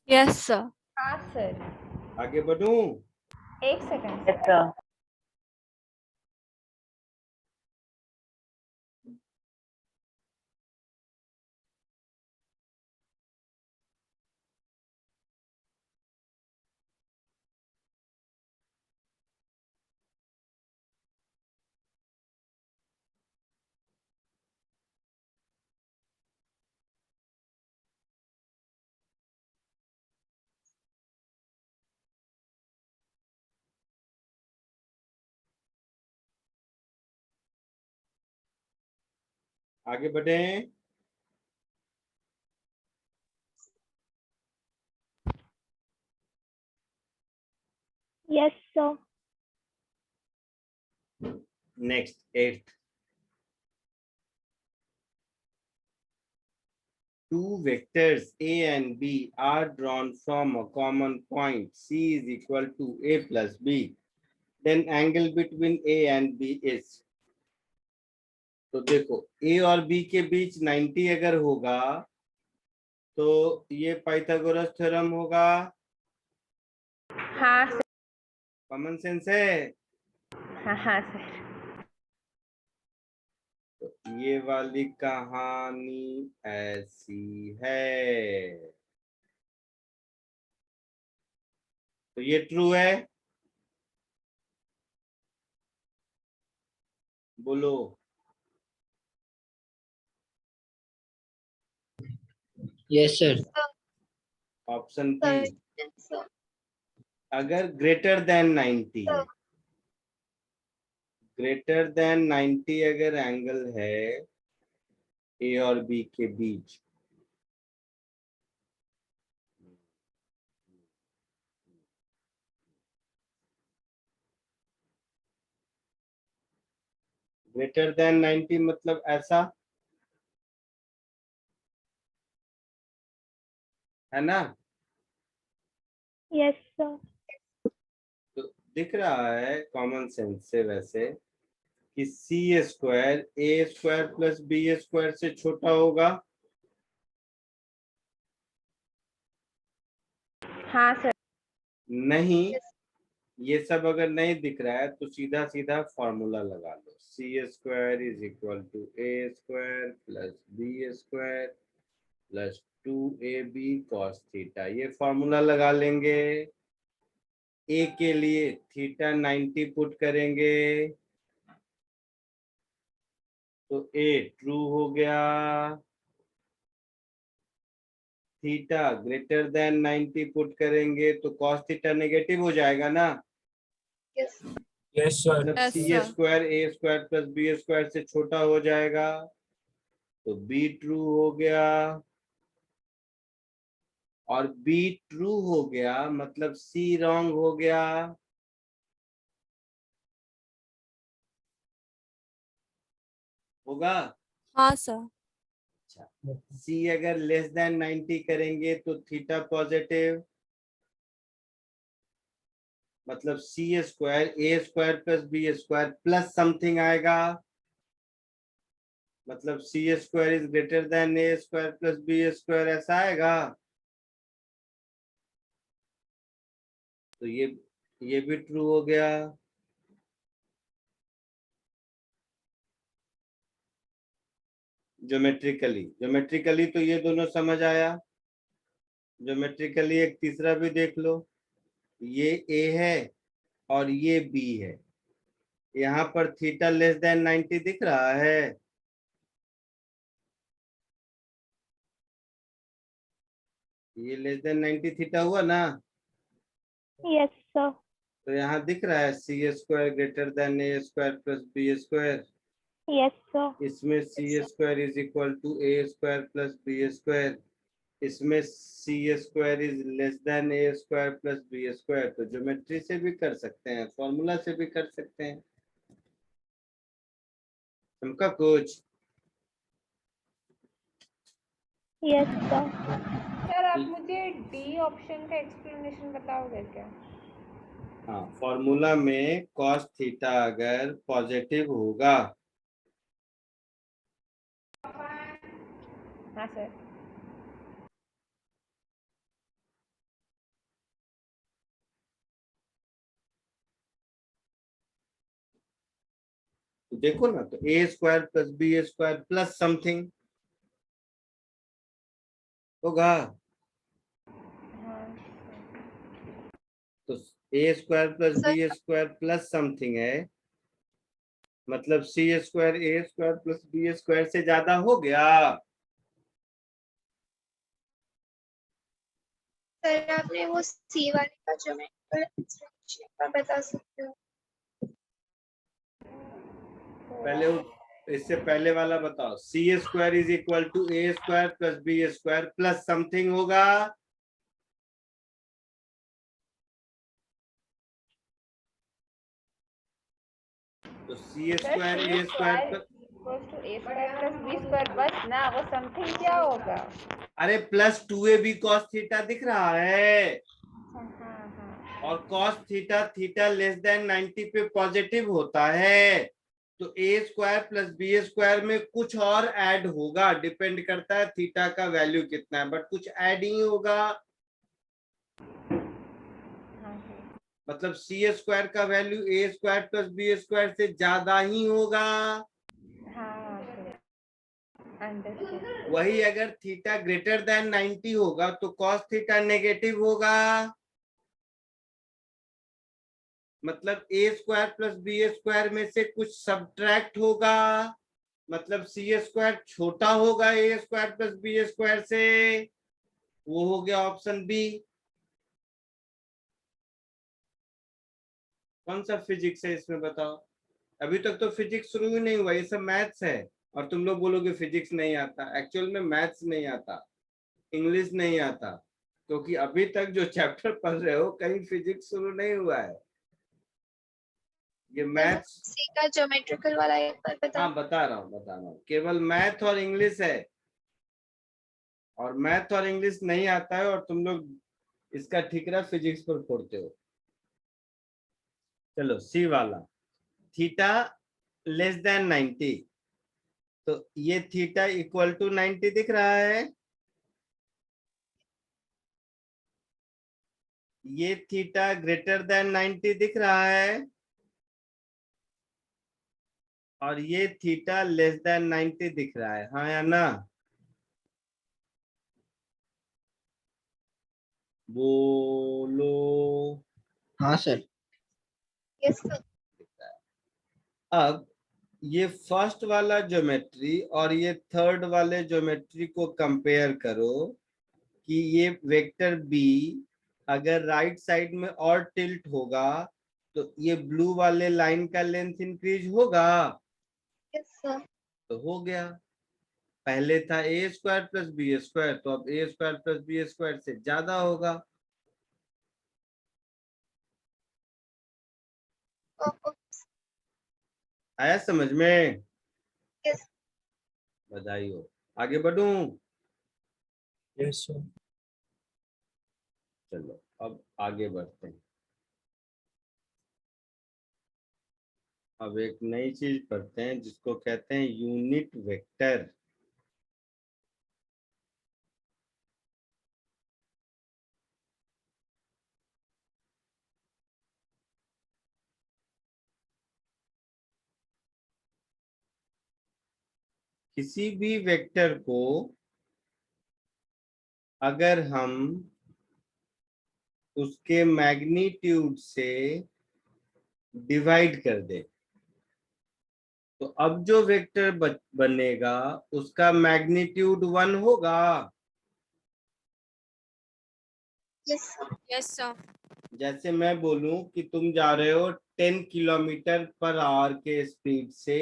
I: Yes sir.
B: हाँ सर।
A: आगे बढ़ूं?
B: एक सेकंड।
A: आगे बढ़े?
G: Yes sir.
A: Next 8, two vectors A and B are drawn from a common point C is equal to A plus B, then angle between A and B is. तो देखो A और B के बीच 90 अगर होगा तो ये पाइथागोरस थ्योरम होगा.
B: हाँ सर.
A: कॉमन सेंस है.
B: हाँ सर.
A: तो ये वाली कहानी ऐसी है. तो ये ट्रू है. बोलो.
J: Yes, sir.
A: Option
C: Sir,
A: B.
C: yes, sir.
A: अगर ग्रेटर देन 90, ग्रेटर देन 90 अगर एंगल है ए और बी के बीच, ग्रेटर देन 90 मतलब ऐसा है ना.
G: Yes sir.
A: तो दिख रहा है कॉमन सेंस से वैसे कि सी square a square plus b square से छोटा होगा.
B: हाँ सर.
A: नहीं, ये सब अगर नहीं दिख रहा है तो सीधा सीधा फॉर्मूला लगा लो. C square is equal to a square plus b square plus 2ab cos theta. ये फॉर्मूला लगा लेंगे. ए के लिए थीटा 90 पुट करेंगे तो ए ट्रू हो गया. थीटा ग्रेटर देन 90 पुट करेंगे तो cos थीटा नेगेटिव हो जाएगा ना.
C: Yes.
E: Yes, sir.
A: मतलब
I: Yes,
A: C
I: sir.
A: Square a square plus b square से छोटा हो जाएगा तो बी ट्रू हो गया. और बी ट्रू हो गया मतलब सी रॉन्ग हो गया. होगा.
I: हाँ सर.
A: सी अगर लेस देन 90 करेंगे तो थीटा पॉजिटिव, मतलब c square a square plus b square plus something आएगा. मतलब c square is greater than a square plus b square ऐसा आएगा. तो ये भी ट्रू हो गया. ज्योमेट्रिकली तो ये दोनों समझ आया. ज्योमेट्रिकली एक तीसरा भी देख लो. ये ए है और ये बी है. यहाँ पर थीटा लेस देन 90 दिख रहा है. ये लेस देन 90 थीटा हुआ ना.
G: Yes sir.
A: तो यहाँ दिख रहा है c square greater than a square plus b square.
G: Yes sir.
A: इसमें c square is equal to a square plus b square. इसमें c square is less than a square plus b square. तो geometry से भी कर सकते हैं, formula से भी कर सकते हैं. हमका कुछ.
G: Yes sir.
B: सर आप मुझे डी ऑप्शन का एक्सप्लेनेशन बताओगे क्या?
A: हाँ, फॉर्मूला में cos थीटा अगर पॉजिटिव होगा.
B: हाँ सर.
A: तो देखो ना, तो a square plus b square plus something होगा. तो a square plus b square plus something है मतलब c square a square plus b square से ज्यादा हो गया.
C: सर आपने वो सी वाले का ज्योमेट्री का बता सकते हो?
A: पहले इससे पहले वाला बताओ. C square is equal to a square plus b square plus something होगा. तो c square a square
B: equals to a square plus b square बस ना, वो समथिंग क्या होगा?
A: अरे प्लस 2ab cos थीटा दिख रहा है,
B: हाँ हाँ
A: और cos theta theta less than 90 पे पॉजिटिव होता है, तो a square plus b square में कुछ और ऐड होगा, डिपेंड करता है थीटा का वैल्यू कितना है, बट कुछ ऐड ही होगा।
B: हाँ सर।
A: मतलब सी स्क्वायर का वैल्यू ए स्क्वायर प्लस बी स्क्वायर से ज्यादा ही होगा।
B: हाँ सर, अंडरस्टूड।
A: वही अगर थीटा ग्रेटर देन 90 होगा तो कॉस थीटा नेगेटिव होगा, मतलब ए स्क्वायर प्लस बी स्क्वायर में से कुछ सब्ट्रैक्ट होगा, मतलब सी स्क्वायर छोटा होगा ए स्क्वायर प्लस बी स्क्वायर से, वो हो गया ऑप्शन बी। कौन सा फिजिक्स है इसमें बताओ? अभी तक तो फिजिक्स शुरू ही नहीं हुआ, ये सब मैथ्स है, और तुम लोग बोलोगे फिजिक्स नहीं आता, एक्चुअल में मैथ्स नहीं आता, इंग्लिश नहीं आता, क्योंकि अभी तक जो चैप्टर पढ़ रहे हो कहीं फिजिक्स शुरू नहीं हुआ है, ये मैथ्स।
C: सी का ज्योमेट्रिकल वाला एक बार
A: हाँ
C: बताओ।
A: बता रहा हूँ, केवल मैथ और इंग्लिश है, और मैथ और इंग्लिश नहीं आता है, और तुम लोग इसका ठिकरा फिजिक्स पर फोड़ते हो। चलो सी वाला, थीटा लेस देन 90, तो ये थीटा इक्वल टू 90 दिख रहा है, ये थीटा ग्रेटर देन 90 दिख रहा है, और ये थीटा लेस देन 90 दिख रहा है, हाँ या ना? बोलो।
J: हाँ सर।
C: Yes sir.
A: अब ये फर्स्ट वाला ज्योमेट्री और ये थर्ड वाले ज्योमेट्री को कंपेयर करो कि ये वेक्टर बी अगर राइट साइड में और टिल्ट होगा तो ये ब्लू वाले लाइन का लेंथ इंक्रीज होगा,
C: यस सर।
A: तो हो गया। पहले था ए स्क्वायर प्लस बी स्क्वायर, तो अब ए स्क्वायर प्लस बी स्क्वायर से ज्यादा होगा। आया समझ में?
C: यस।
A: बधाई हो। आगे बढ़ूं?
E: Yes sir.
A: चलो अब आगे बढ़ते हैं। अब एक नई चीज पढ़ते हैं जिसको कहते हैं यूनिट वेक्टर। किसी भी वेक्टर को अगर हम उसके मैग्नीट्यूड से डिवाइड कर दे तो अब जो वेक्टर बनेगा उसका मैग्नीट्यूड 1 होगा।
C: Yes sir.
I: Yes, sir.
A: जैसे मैं बोलूं कि तुम जा रहे हो 10 किलोमीटर पर आवर के स्पीड से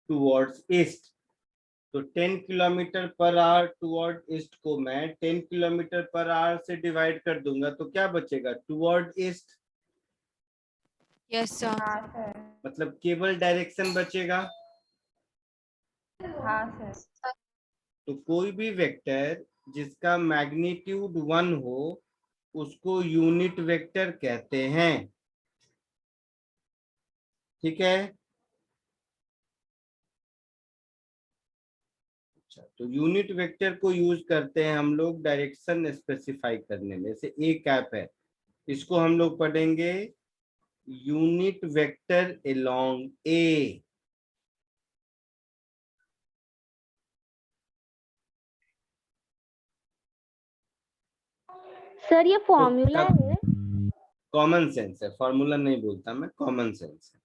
A: टुवर्ड्स ईस्ट, तो 10 kilometre per hour toward east को मैं 10 किलोमीटर पर आवर से डिवाइड कर दूंगा, तो क्या बचेगा? Toward east,
I: Yes, sir.
B: हाँ सर।
A: मतलब केवल डायरेक्शन बचेगा।
B: हाँ सर।
A: तो कोई भी वेक्टर जिसका मैग्नीट्यूड 1 हो उसको यूनिट वेक्टर कहते हैं, ठीक है? अच्छा, तो यूनिट वेक्टर को यूज करते हैं हम लोग डायरेक्शन स्पेसिफाई करने में। जैसे ए कैप है, इसको हम लोग पढ़ेंगे यूनिट वेक्टर अलोंग ए।
G: सर ये फॉर्मूला है?
A: कॉमन सेंस है, फॉर्मूला नहीं बोलता मैं, कॉमन सेंस है।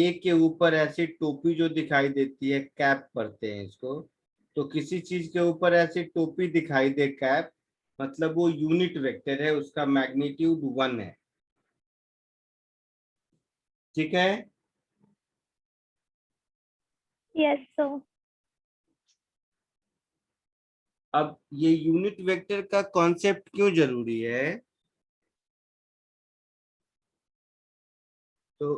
A: ए के ऊपर ऐसी टोपी जो दिखाई देती है, कैप पढ़ते हैं इसको, तो किसी चीज के ऊपर ऐसी टोपी दिखाई दे कैप, मतलब वो यूनिट वेक्टर है, उसका मैग्नीट्यूड 1 है, ठीक है?
G: Yes sir.
A: अब ये यूनिट वेक्टर का कॉन्सेप्ट क्यों जरूरी है? तो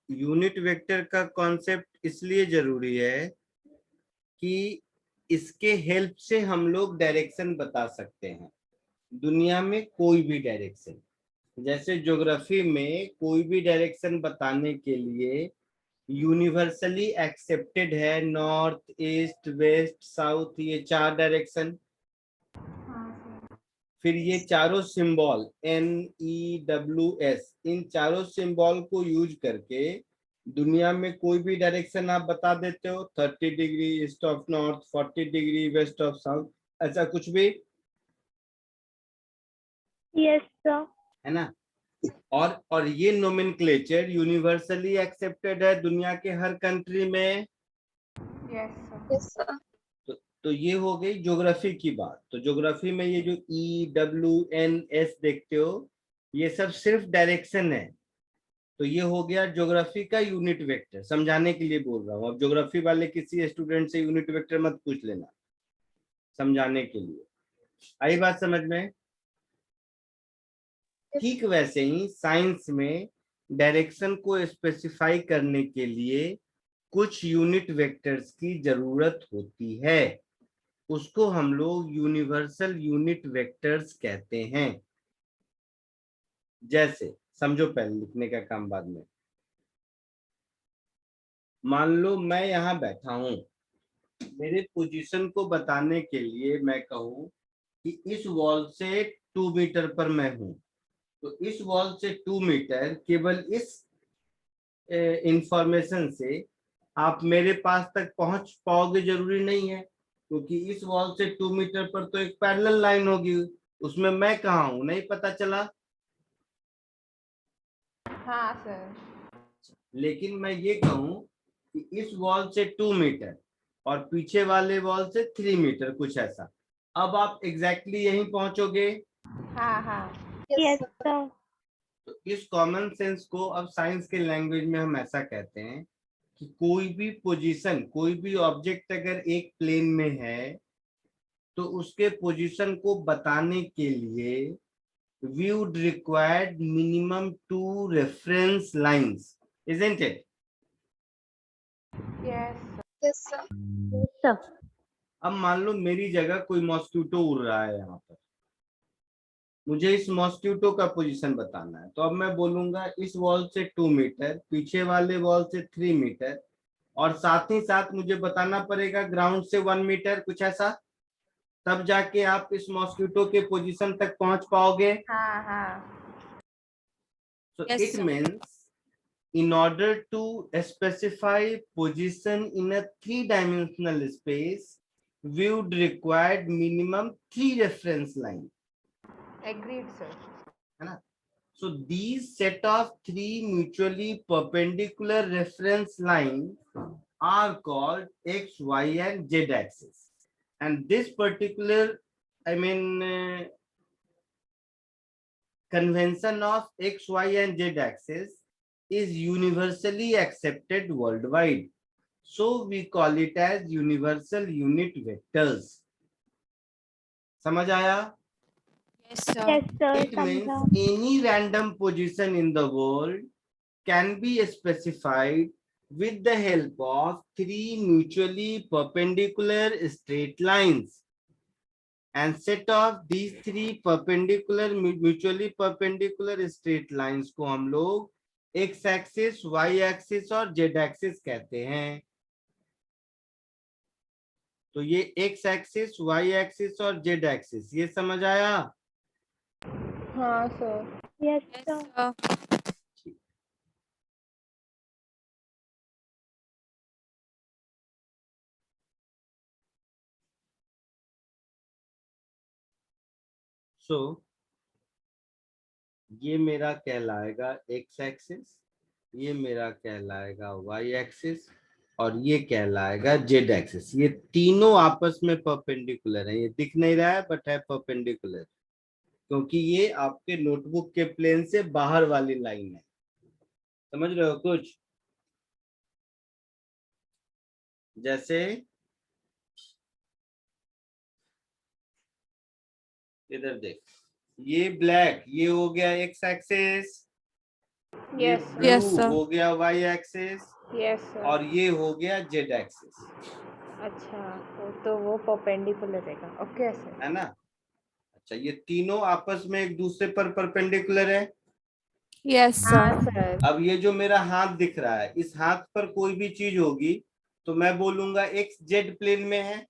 A: यूनिट वेक्टर का कॉन्सेप्ट इसलिए जरूरी है कि इसके हेल्प से हम लोग डायरेक्शन बता सकते हैं दुनिया में कोई भी डायरेक्शन। जैसे ज्योग्राफी में कोई भी डायरेक्शन बताने के लिए यूनिवर्सली एक्सेप्टेड है नॉर्थ, ईस्ट, वेस्ट, साउथ, ये 4 डायरेक्शन। फिर ये चारों सिंबल NEWS, इन चारों सिंबल को यूज करके दुनिया में कोई भी डायरेक्शन आप बता देते हो। 30 degree east of north, 40 degree west of south, ऐसा कुछ भी,
G: यस सर।
A: है ना। और ये नोमेनक्लेचर यूनिवर्सली एक्सेप्टेड है दुनिया के हर कंट्री में।
C: Yes sir.
A: तो ये हो गई ज्योग्राफी की बात। तो ज्योग्राफी में ये जो EWNS देखते हो, ये सब सिर्फ डायरेक्शन है। तो ये हो गया ज्योग्राफी का यूनिट वेक्टर। समझाने के लिए बोल रहा हूँ, अब ज्योग्राफी वाले किसी स्टूडेंट से यूनिट वेक्टर मत पूछ लेना, समझाने के लिए। आई बात समझ में? ठीक वैसे ही साइंस में डायरेक्शन को स्पेसिफाई करने के लिए कुछ यूनिट वेक्टर्स की जरूरत होती है, उसको हम लोग यूनिवर्सल यूनिट वेक्टर्स कहते हैं। जैसे समझो, पहले लिखने का काम बाद में। मान लो मैं यहां बैठा हूं, मेरे पोजीशन को बताने के लिए मैं कहूं कि इस वॉल से 2 मीटर पर मैं हूं, तो इस वॉल से 2 मीटर, केवल इस इंफॉर्मेशन से आप मेरे पास तक पहुंच पाओगे जरूरी नहीं है, क्योंकि इस वॉल से 2 मीटर पर तो एक पैरेलल लाइन होगी, उसमें मैं कहाँ हूं नहीं पता चला।
H: हाँ सर।
A: लेकिन मैं ये कहूं कि इस वॉल से 2 मीटर और पीछे वाले वॉल से 3 मीटर, कुछ ऐसा, अब आप एग्जैक्टली यहीं पहुंचोगे।
H: हाँ हाँ।
G: Yes sir.
A: तो इस कॉमन सेंस को अब साइंस के लैंग्वेज में हम ऐसा कहते हैं कि कोई भी पोजीशन, कोई भी ऑब्जेक्ट अगर एक प्लेन में है तो उसके पोजीशन को बताने के लिए we would require minimum 2 reference lines, isn't it?
C: Yes sir.
G: Sir
A: अब मान लो मेरी जगह कोई मॉस्किटो उड़ रहा है यहाँ पर, मुझे इस मॉस्किटो का पोजीशन बताना है। तो अब मैं बोलूंगा इस वॉल से 2 मीटर, पीछे वाले वॉल से 3 मीटर, और साथ ही साथ मुझे बताना पड़ेगा ग्राउंड से 1 मीटर, कुछ ऐसा, तब जाके आप इस मॉस्किटो के पोजीशन तक पहुंच पाओगे।
H: हाँ हाँ।
A: So
I: Yes,
A: it
I: sir.
A: means in order to specify position in a 3-dimensional space, we would require minimum 3 reference line.
H: Agreed sir.
A: है ना? So these set of 3 mutually perpendicular reference lines are called X, Y, and Z axis. And this particular, convention of X, Y, and Z axis is universally accepted worldwide. So we call it as universal unit vectors. समझ आया?
I: Yes, sir.
G: Yes sir
A: It means
G: समझा।
A: any random position in the world can be specified with the help of 3 mutually perpendicular straight lines. And set of these 3 perpendicular, mutually perpendicular straight lines को हम लोग x axis, y axis और z axis कहते हैं। तो ये x axis, y axis और z axis, ये समझ आया?
H: हाँ sir.
G: Yes
I: Yes,
G: sir.
I: sir.
A: सो ये मेरा कहलाएगा x एक्सिस, ये मेरा कहलाएगा y एक्सिस, और ये कहलाएगा z एक्सिस। ये तीनों आपस में परपेंडिकुलर है, ये दिख नहीं रहा है बट है परपेंडिकुलर, क्योंकि ये आपके नोटबुक के प्लेन से बाहर वाली लाइन है। समझ रहे हो कुछ? जैसे इधर देख, ये ब्लैक, ये हो गया x एक्सिस, ये
H: Yes, sir.
I: Yes,
A: blue
I: sir.
A: हो गया y एक्सिस,
H: Yes sir.
A: और ये हो गया z एक्सिस।
B: अच्छा तो वो परपेंडिकुलर रहेगा ओके सर।
A: है ना। अच्छा, ये तीनों आपस में एक दूसरे पर परपेंडिकुलर है।
I: Yes,
B: हाँ
I: sir.
B: सर।
A: अब ये जो मेरा हाथ दिख रहा है, इस हाथ पर कोई भी चीज होगी तो मैं बोलूंगा एक्स जेड प्लेन में है।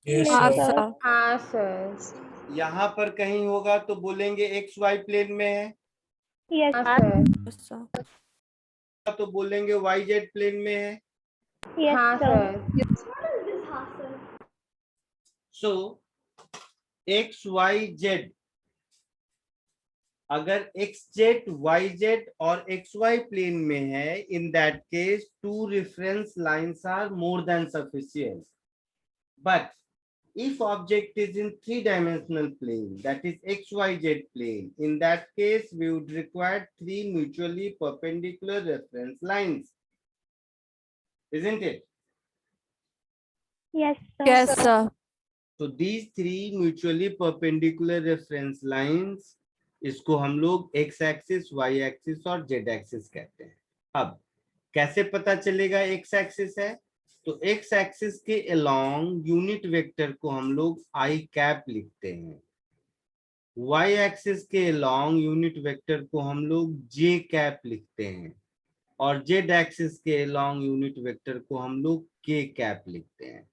E: Yes,
I: हाँ,
E: sir.
I: sir.
B: हाँ सर।
A: यहाँ पर कहीं होगा तो बोलेंगे एक्स वाई प्लेन में है।
G: यस
B: हाँ
G: सर।
B: सर।
I: Yes, sir.
A: तो बोलेंगे वाई जेड प्लेन में है।
G: यस
B: हाँ
G: sir.
B: Sir.
A: So X Y Z, अगर एक्स जेड वाई जेड और एक्स वाई प्लेन में है, in that case two reference lines are more than sufficient. But if object is in three-dimensional plane, that is xyz plane, in that case we would require three mutually perpendicular reference lines, isn't it?
G: Yes
I: Yes,
G: sir.
I: sir.
A: So these three mutually perpendicular reference lines, इसको हम लोग x axis, y axis और z axis कहते हैं। अब कैसे पता चलेगा x axis है? तो x axis के along यूनिट वेक्टर को हम लोग i कैप लिखते हैं, y एक्सिस के लॉन्ग यूनिट वेक्टर को हम लोग j कैप लिखते हैं, और z एक्सिस के लॉन्ग यूनिट वेक्टर को हम लोग k कैप लिखते हैं।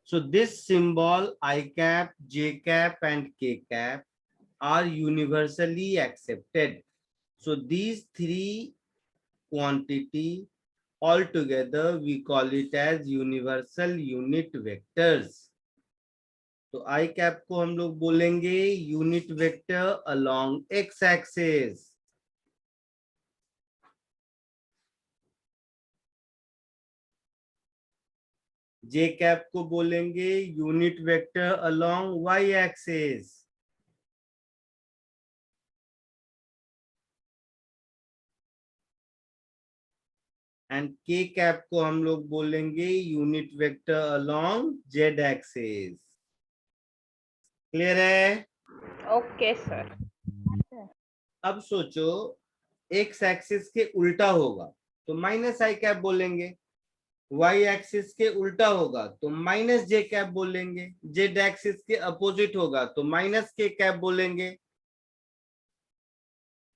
A: So this symbol i cap, j cap and k cap are universally accepted. So these three quantity all together we call it as universal unit vectors। तो आई cap को हम लोग बोलेंगे unit vector along x axis. J cap को बोलेंगे unit vector along Y axis. And k cap को हम लोग बोलेंगे unit vector along z axis. Clear है?
B: Okay sir.
A: अब सोचो एक्स एक्सिस के उल्टा होगा तो माइनस आई कैप बोलेंगे, वाई एक्सिस के उल्टा होगा तो माइनस जे कैप बोलेंगे, जेड एक्सिस के अपोजिट होगा तो माइनस के कैप बोलेंगे।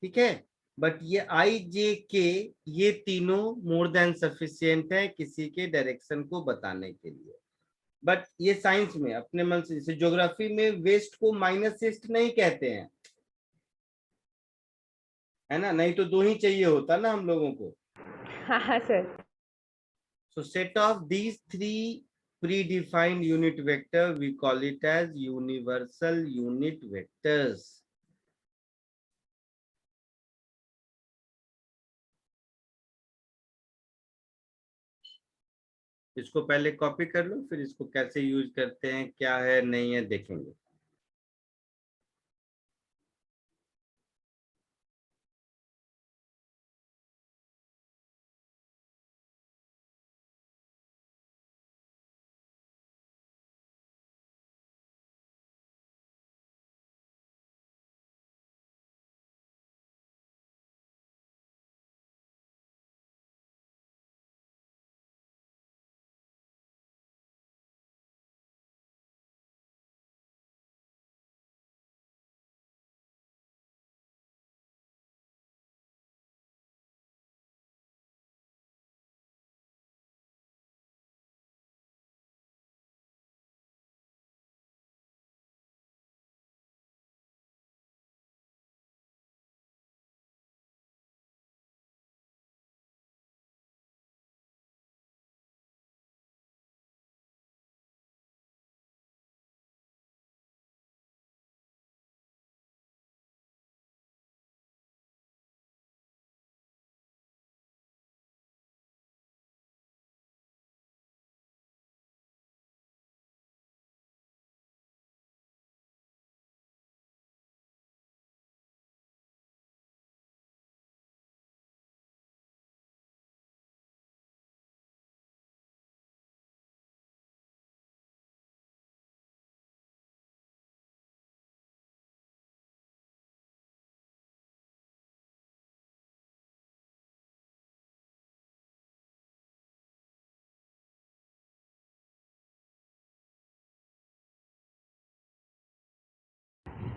A: ठीक है, बट ये आई जे के ये तीनों मोर देन सफिशियंट है किसी के डायरेक्शन को बताने के लिए। बट ये साइंस में अपने मन से, जैसे ज्योग्राफी में वेस्ट को माइनस ईस्ट नहीं कहते हैं, है ना, नहीं तो दो ही चाहिए होता ना हम लोगों को।
B: हाँ sir.
A: So set of these three predefined unit vector we call it as universal unit vectors। इसको पहले कॉपी कर लो, फिर इसको कैसे यूज करते हैं, क्या है नहीं है देखेंगे।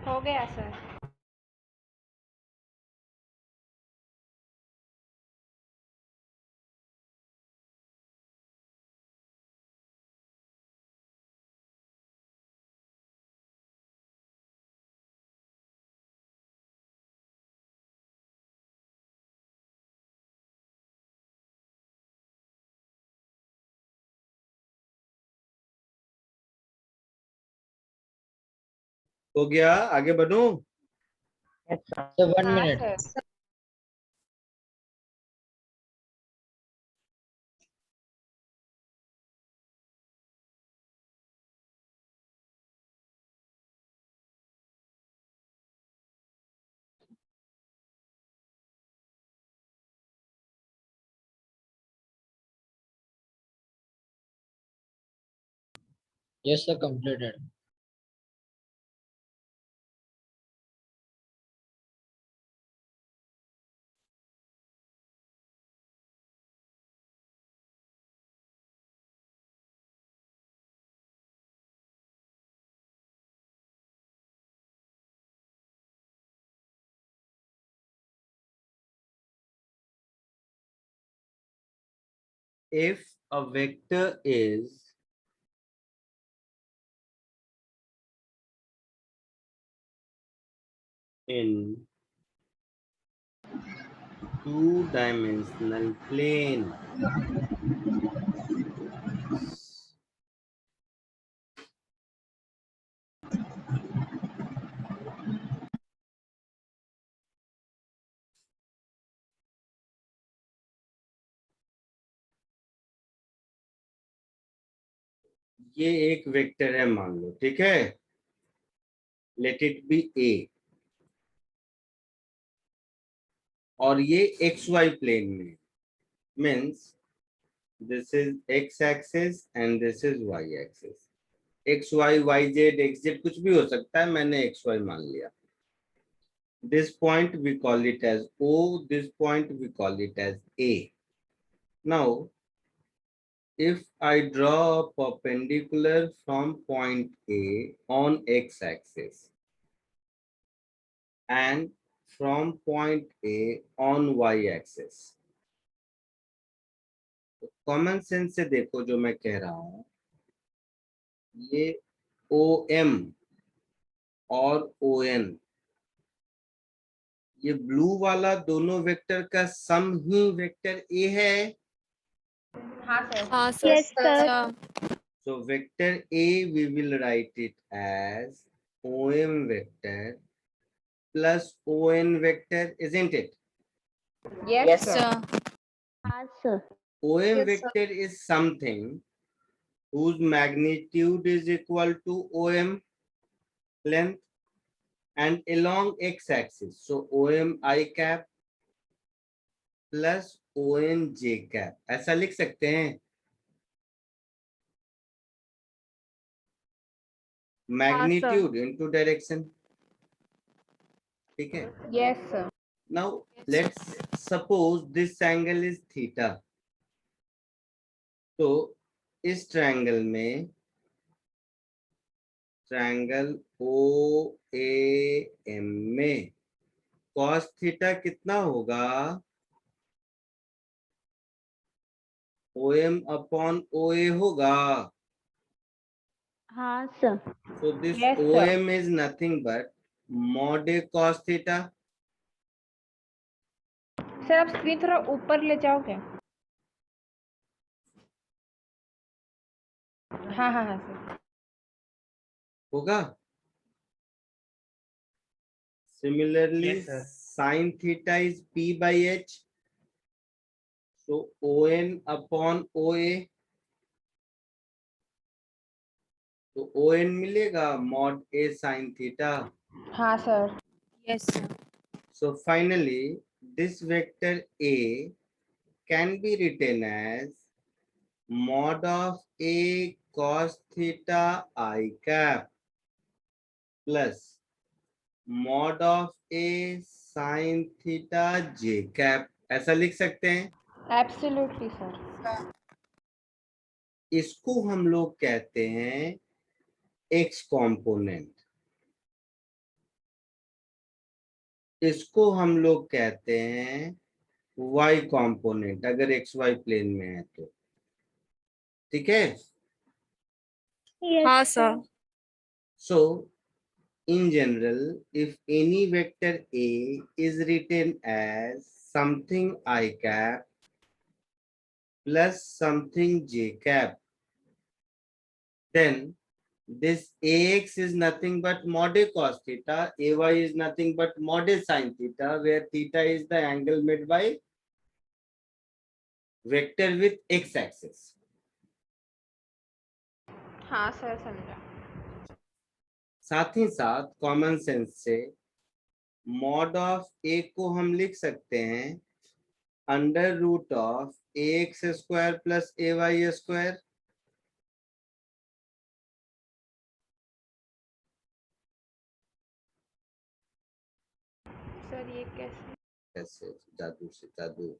B: हो गया सर।
A: हो गया, आगे बढ़ूं?
J: So 1 minute.
B: Sir.
J: Yes, sir. Completed.
A: If a vector is in two-dimensional plane, ये एक वेक्टर है मान लो, ठीक है, लेट इट बी ए, और ये एक्स वाई प्लेन में, means this is X axis and this is Y axis, X Y Y Z X Z कुछ भी हो सकता है, मैंने एक्स वाई मान लिया. This point we call it as O, this point we call it as A. Now, if I draw a perpendicular from point A on x-axis and from point A on y-axis, तो common sense से देखो जो मैं कह रहा हूं, ये OM और ON, ये ब्लू वाला दोनों वेक्टर का सम ही वेक्टर ए है.
B: हाँ सर।
I: हाँ सर।
G: Yes, sir.
I: अच्छा,
A: So vector A, we will write it as OM vector plus ON vector, isn't it?
B: Yes sir।
I: अच्छा,
G: हाँ, sir.
A: OM
C: Yes, sir.
A: vector is something whose magnitude is equal to OM length and along x-axis. So OM I cap plus ON J cap. ऐसा लिख सकते हैं. Magnitude into direction. ठीक है.
B: Yes sir।
A: Now let's suppose this angle is theta. तो इस triangle में, triangle O A M में cos थीटा कितना होगा? OM अपॉन OA होगा.
G: हाँ, sir.
A: So this
B: Yes, sir.
A: OM is nothing but mod A cos theta.
B: Sir आप screen थोड़ा ऊपर ले जाओगे? हाँ हाँ हाँ सर।
A: होगा. Similarly,
D: Yes, sir.
A: sin theta is P by H. So ON upon OA. तो ON मिलेगा mod A sin theta.
B: हाँ sir.
I: yes sir.
A: So finally, this vector A can be written as mod of A cos theta I cap plus mod of A sin theta J cap. ऐसा लिख सकते हैं.
B: Absolutely sir.
A: इसको हम लोग कहते हैं एक्स कॉम्पोनेंट. इसको हम लोग कहते हैं y कंपोनेंट, अगर एक्स वाई प्लेन में है तो। ठीक है।
G: Yes,
I: हाँ
G: sir.
I: Sir
A: So in general, if any vector A is written as something I cap plus something j cap, then this ax is nothing but mod a cos theta, ay is nothing but mod a sin theta, where theta is the angle made by vector with x axis.
B: हाँ सर समझा।
A: साथ ही साथ common sense से mod of A को हम लिख सकते हैं under root of A X square plus A Y square.
B: Sir ये कैसे?
A: ऐसे जादू से जादू।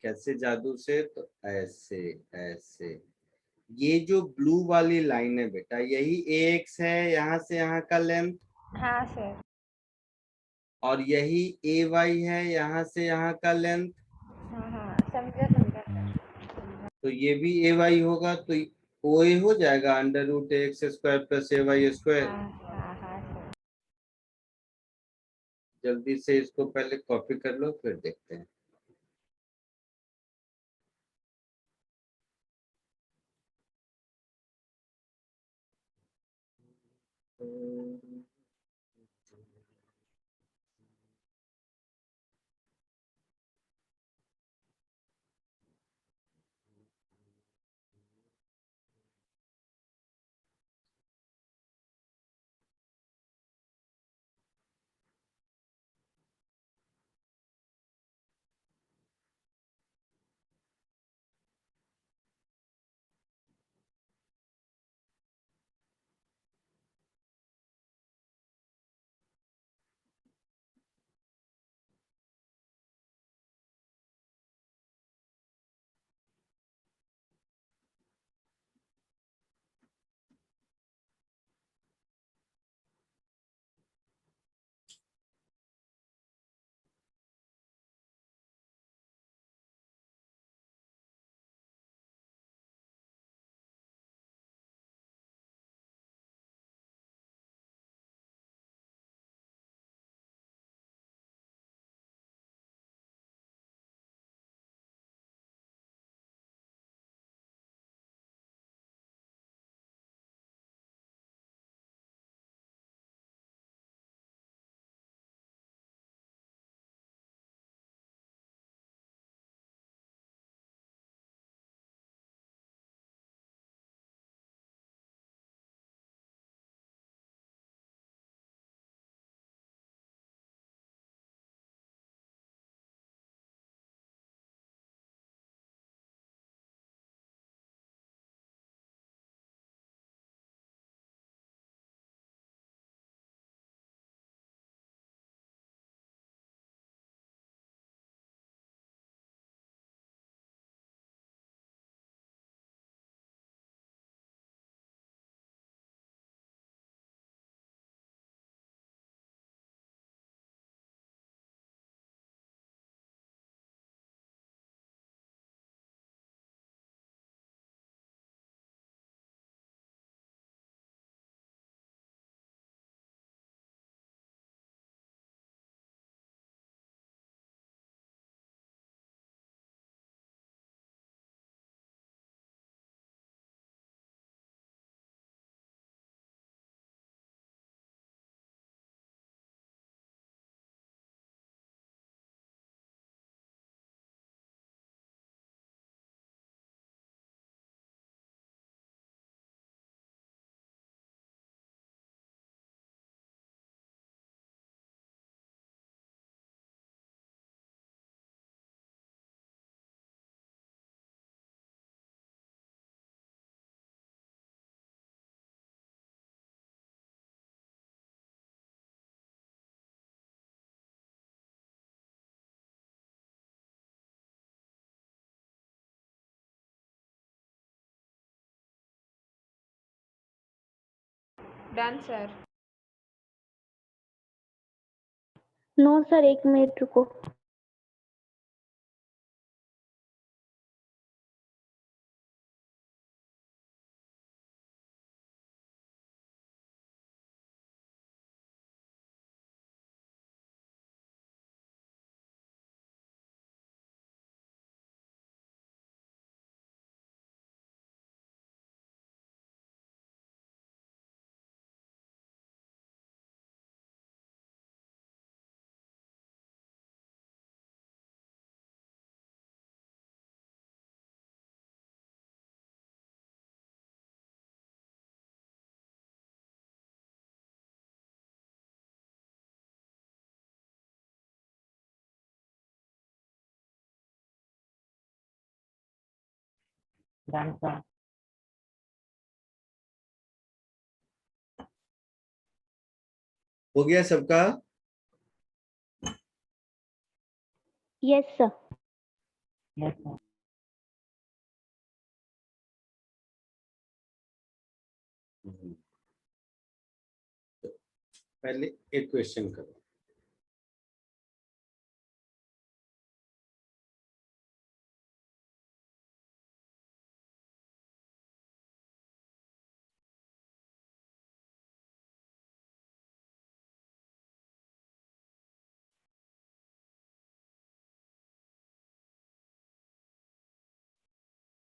A: कैसे जादू से? तो ऐसे ऐसे। ये जो ब्लू वाली लाइन है बेटा, यही ए एक्स है यहाँ से यहाँ का लेंथ,
B: हाँ सर।
A: और यही ए वाई है यहाँ से यहाँ का लेंथ।
B: हाँ हाँ समझा समझा सर।
A: तो ये भी ए वाई होगा, तो ओ ए हो जाएगा under root x square plus ए वाई स्क्वायर।
B: हाँ हाँ हाँ सर।
A: जल्दी से इसको पहले कॉपी कर लो, फिर देखते हैं।
I: Done sir.
G: No sir, 1 minute रुको।
J: Done, sir.
A: हो गया सबका?
G: Yes sir.
J: Yes, sir.
A: पहले एक क्वेश्चन करो।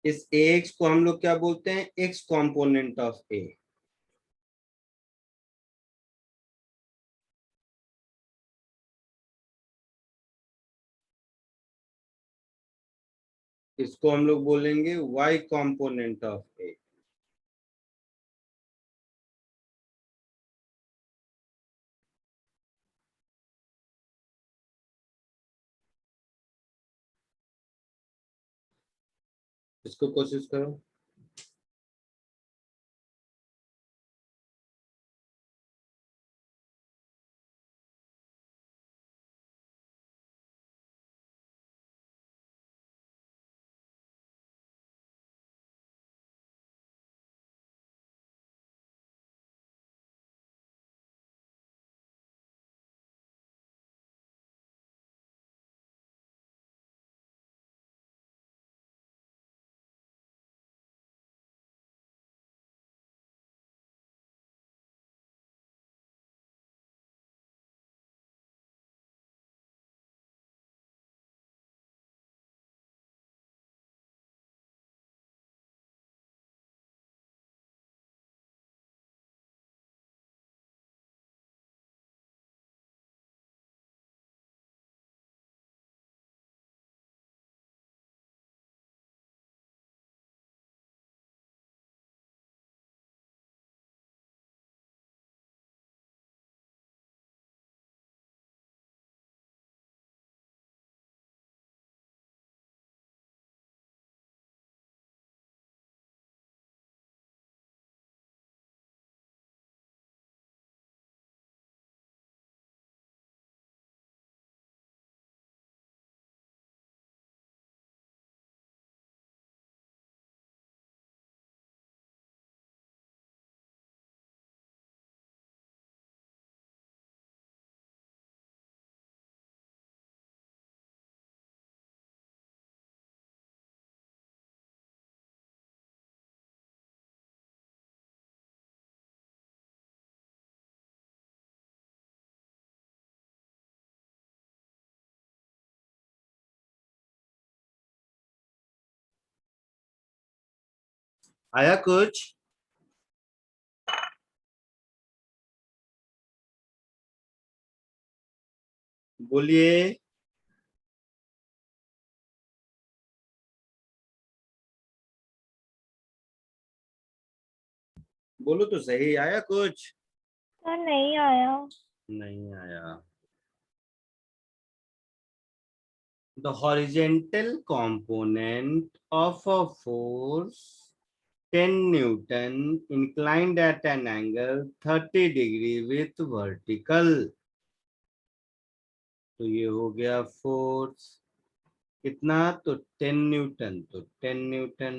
A: इस ax को हम लोग क्या बोलते हैं? x component of a। इसको हम लोग बोलेंगे y कॉम्पोनेंट ऑफ a। इसको कोशिश करो। आया कुछ? बोलिए। बोलो तो सही, आया कुछ?
G: सर नहीं आया।
A: नहीं आया। The horizontal component of a force 10 Newton inclined at an angle 30 degree with vertical। तो ये हो गया फोर्स कितना? तो 10 न्यूटन। तो 10 न्यूटन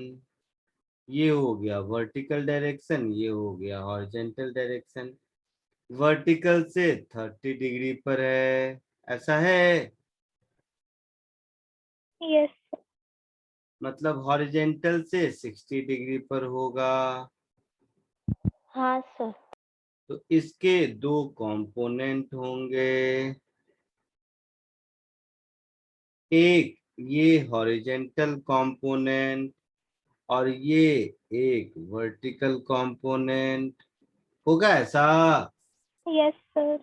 A: ये हो गया वर्टिकल डायरेक्शन, ये हो गया हॉरिजेंटल डायरेक्शन। वर्टिकल से 30 डिग्री पर है, ऐसा है।
G: यस
A: मतलब हॉरिजेंटल से 60 डिग्री पर होगा।
G: हाँ सर।
A: तो इसके दो कंपोनेंट होंगे, एक ये हॉरिजेंटल कंपोनेंट और ये एक वर्टिकल कंपोनेंट, होगा ऐसा।
G: Yes sir.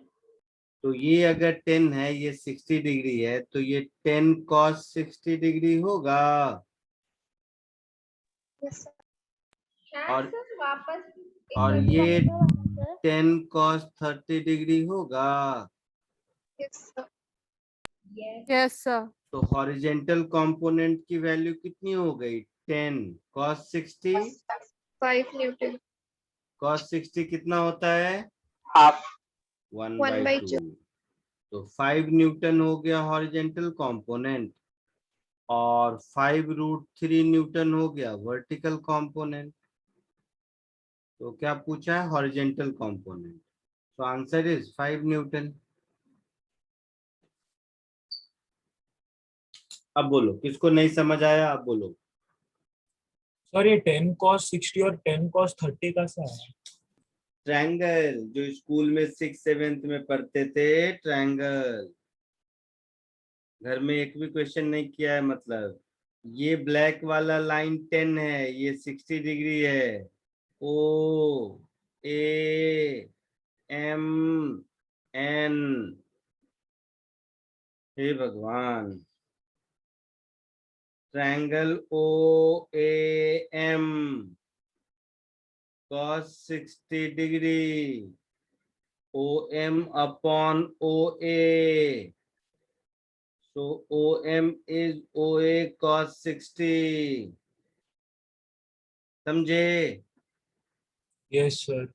A: तो ये अगर 10 है, ये 60 डिग्री है, तो ये 10 cos 60 डिग्री होगा।
C: Yes sir.
B: हाँ
A: और
B: सर, वापस
A: और
B: एक
A: ये
G: सर
A: 10 cos 30 डिग्री होगा।
C: Yes sir.
B: Yes
I: Yes, sir.
A: तो हॉरिजेंटल कंपोनेंट की वैल्यू कितनी हो गई? 10 cos 60।
C: 5 न्यूटन।
A: cos 60 कितना होता है?
F: हाफ।
A: 1
C: 1
A: by
C: by
A: 2।
C: 2।
A: तो 5 न्यूटन हो गया हॉरिजेंटल कंपोनेंट, और 5√3 न्यूटन हो गया वर्टिकल कंपोनेंट। तो क्या पूछा है? Horizontal component. तो आंसर इज 5 न्यूटन। अब बोलो, किसको नहीं समझ आया? अब बोलो।
E: सर ये 10 cos 60 और 10 cos 30 का सा है।
A: ट्रायंगल, जो स्कूल में 6th 7th में पढ़ते थे, ट्रायंगल। घर में एक भी क्वेश्चन नहीं किया है। मतलब ये ब्लैक वाला लाइन 10 है, ये 60 डिग्री है। ओ ए एम एन, हे भगवान। Triangle O A M cos 60 डिग्री, O M upon O A. So OM is OA cos 60। समझे?
E: Yes sir.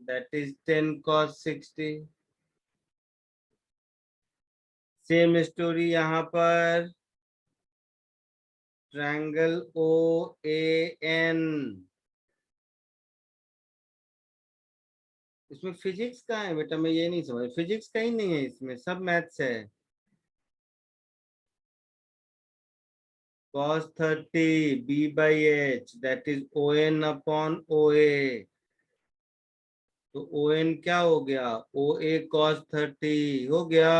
A: That is 10 cos 60। Same story यहाँ पर। ट्रायंगल ओ ए एन, इसमें फिजिक्स कहाँ है बेटा? मैं ये नहीं समझ, फिजिक्स कहीं नहीं है इसमें, सब मैथ्स है। cos 30 b by h, that is ON upon OA। तो ON क्या हो गया? OA cos 30 हो गया।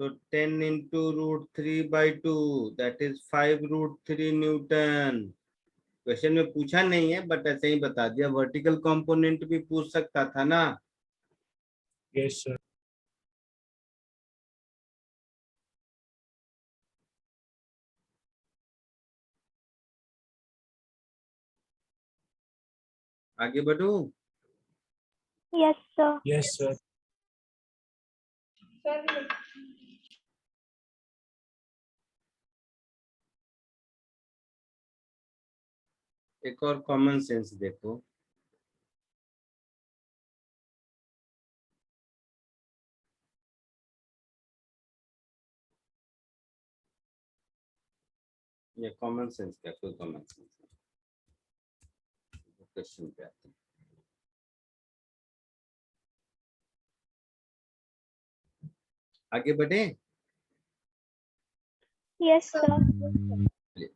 A: So 10 into √3 by 2, that is 5√3 Newton. Question में पूछा नहीं है, बट ऐसे ही बता दिया। वर्टिकल कंपोनेंट भी पूछ सकता था ना।
E: Yes sir.
A: आगे बढ़ूं?
G: Yes sir.
E: Yes sir.
B: Sir.
A: एक और कॉमन सेंस देखो। ये कॉमन सेंस क्या? कोई कॉमन सेंस क्वेश्चन पे आते हैं। आगे बढ़े?
G: Yes sir.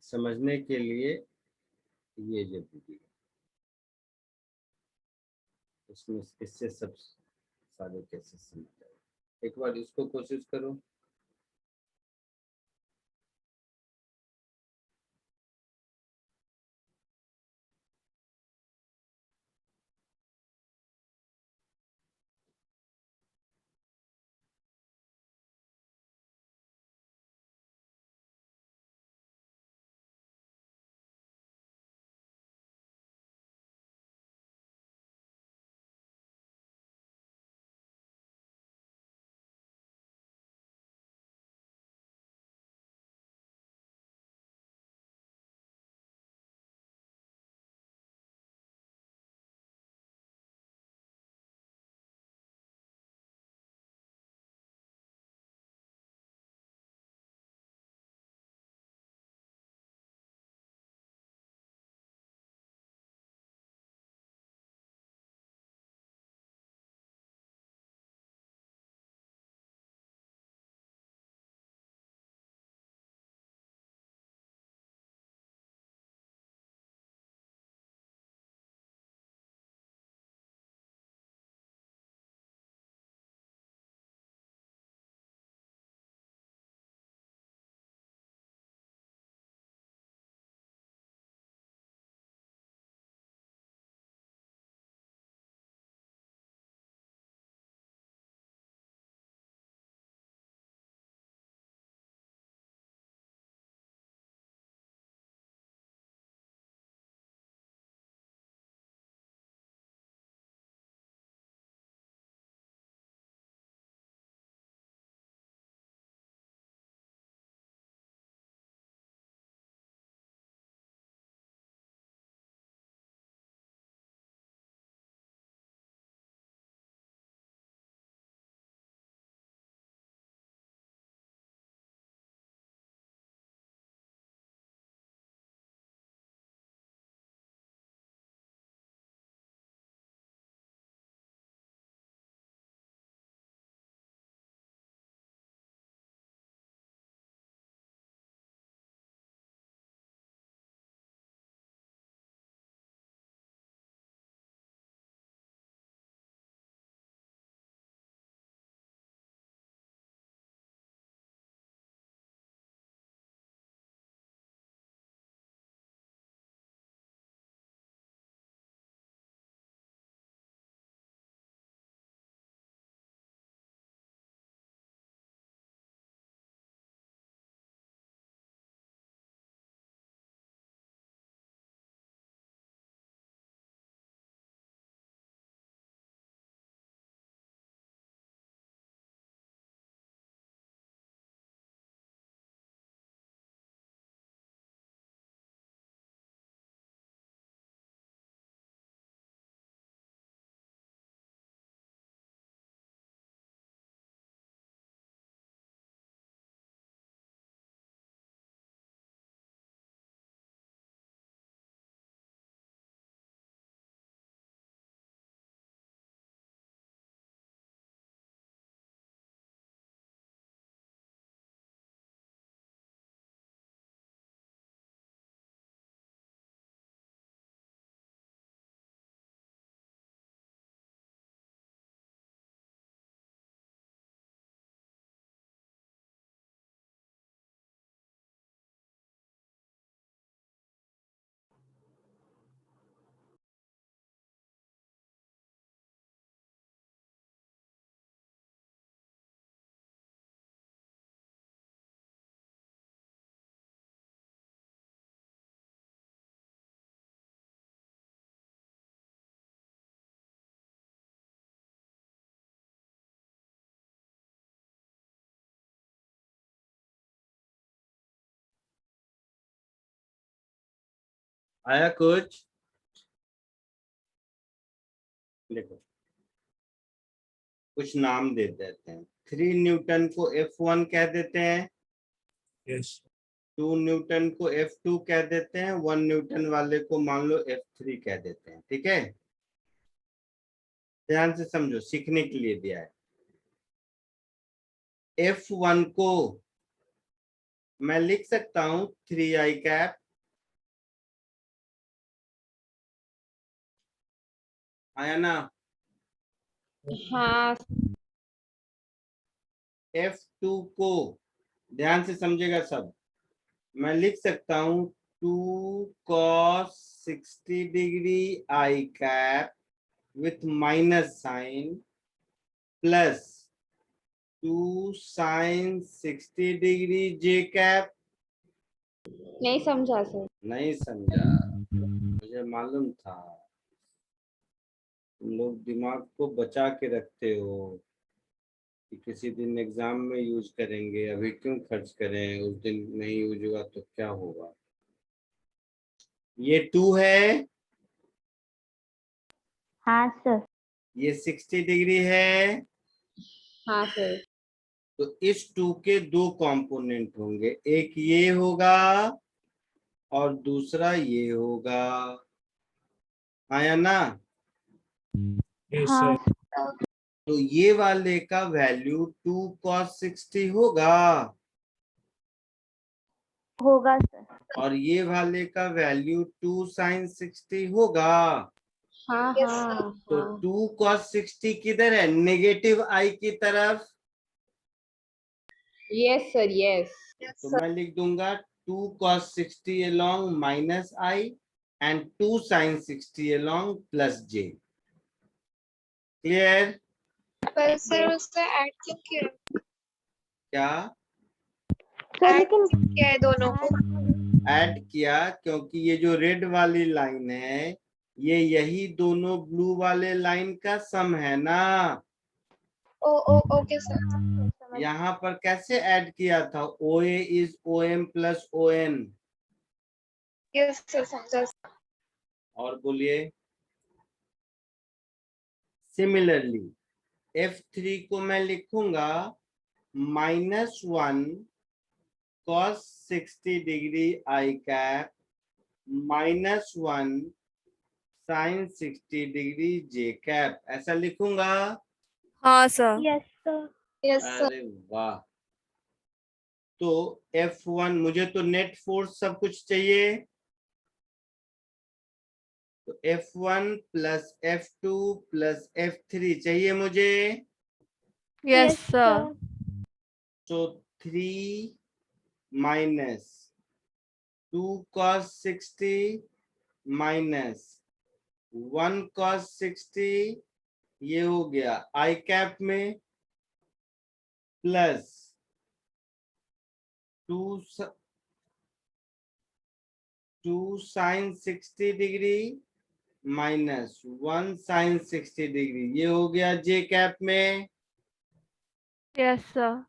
A: समझने के लिए ये जरूरी है, इसमें इससे सब सारे केसेस समझ आए। एक बार इसको कोशिश करो। आया कुछ? देखो कुछ नाम दे देते हैं। 3 न्यूटन को F1 कह देते हैं,
E: Yes.
A: 2 न्यूटन को F2 कह देते हैं, 1 न्यूटन वाले को मान लो F3 कह देते हैं। ठीक है, ध्यान से समझो, सीखने के लिए दिया है। F1 को मैं लिख सकता हूं 3i कैप, आया ना?
B: हाँ
A: F2 को ध्यान से समझेगा सब, मैं लिख सकता हूं 2 cos 60 degree i cap with minus sign plus 2 sin 60 degree j cap.
B: नहीं समझा सर।
A: नहीं समझा, मुझे मालूम था तुम लोग दिमाग को बचा के रखते हो कि किसी दिन एग्जाम में यूज करेंगे, अभी क्यों खर्च करें, उस दिन नहीं यूज होगा तो क्या होगा। ये 2 है,
G: हाँ सर।
A: ये 60 डिग्री है,
B: हाँ सर।
A: तो इस 2 के 2 कंपोनेंट होंगे, एक ये होगा और दूसरा ये होगा। आया ना?
E: Yes,
G: हाँ
E: sir.
G: सर।
A: तो ये वाले का वैल्यू 2 cos 60 होगा
G: होगा सर।
A: और ये वाले का वैल्यू 2 sin 60 होगा।
B: हाँ
C: Yes,
B: हाँ
A: तो
B: हाँ
A: 2 cos 60 किधर है? नेगेटिव आई की तरफ।
B: Yes sir yes.
A: तो मैं लिख दूंगा 2 cos 60 along minus I and 2 sin 60 along plus j। Clear?
C: पर सर उससे ऐड क्यों किया?
A: क्या
G: सर
C: ऐड
G: लेकिन
C: क्यों किया है दोनों को?
A: ऐड किया? क्योंकि ये जो रेड वाली लाइन है, ये यही दोनों ब्लू वाले लाइन का सम है ना।
C: ओ ओ ओके सर।
A: यहाँ पर कैसे ऐड किया था? OA is OM plus ON।
C: Yes sir समझा।
A: और बोलिए सिमिलरली F3 को मैं लिखूंगा -1 cos 60 degree I cap -1 sin 60 degree J cap, ऐसा लिखूंगा।
I: हाँ sir.
G: Yes sir.
C: Yes sir.
A: अरे वाह, तो F1 मुझे तो नेट फोर्स सब कुछ चाहिए, तो F1 plus F2 plus F3 चाहिए मुझे।
I: Yes sir.
A: तो 3 माइनस 2 cos 60 माइनस 1 cos 60, ये हो गया आई कैप में, plus 2 sin 60 degree minus 1 sin 60 degree, ये हो गया जे कैप में।
I: Yes sir.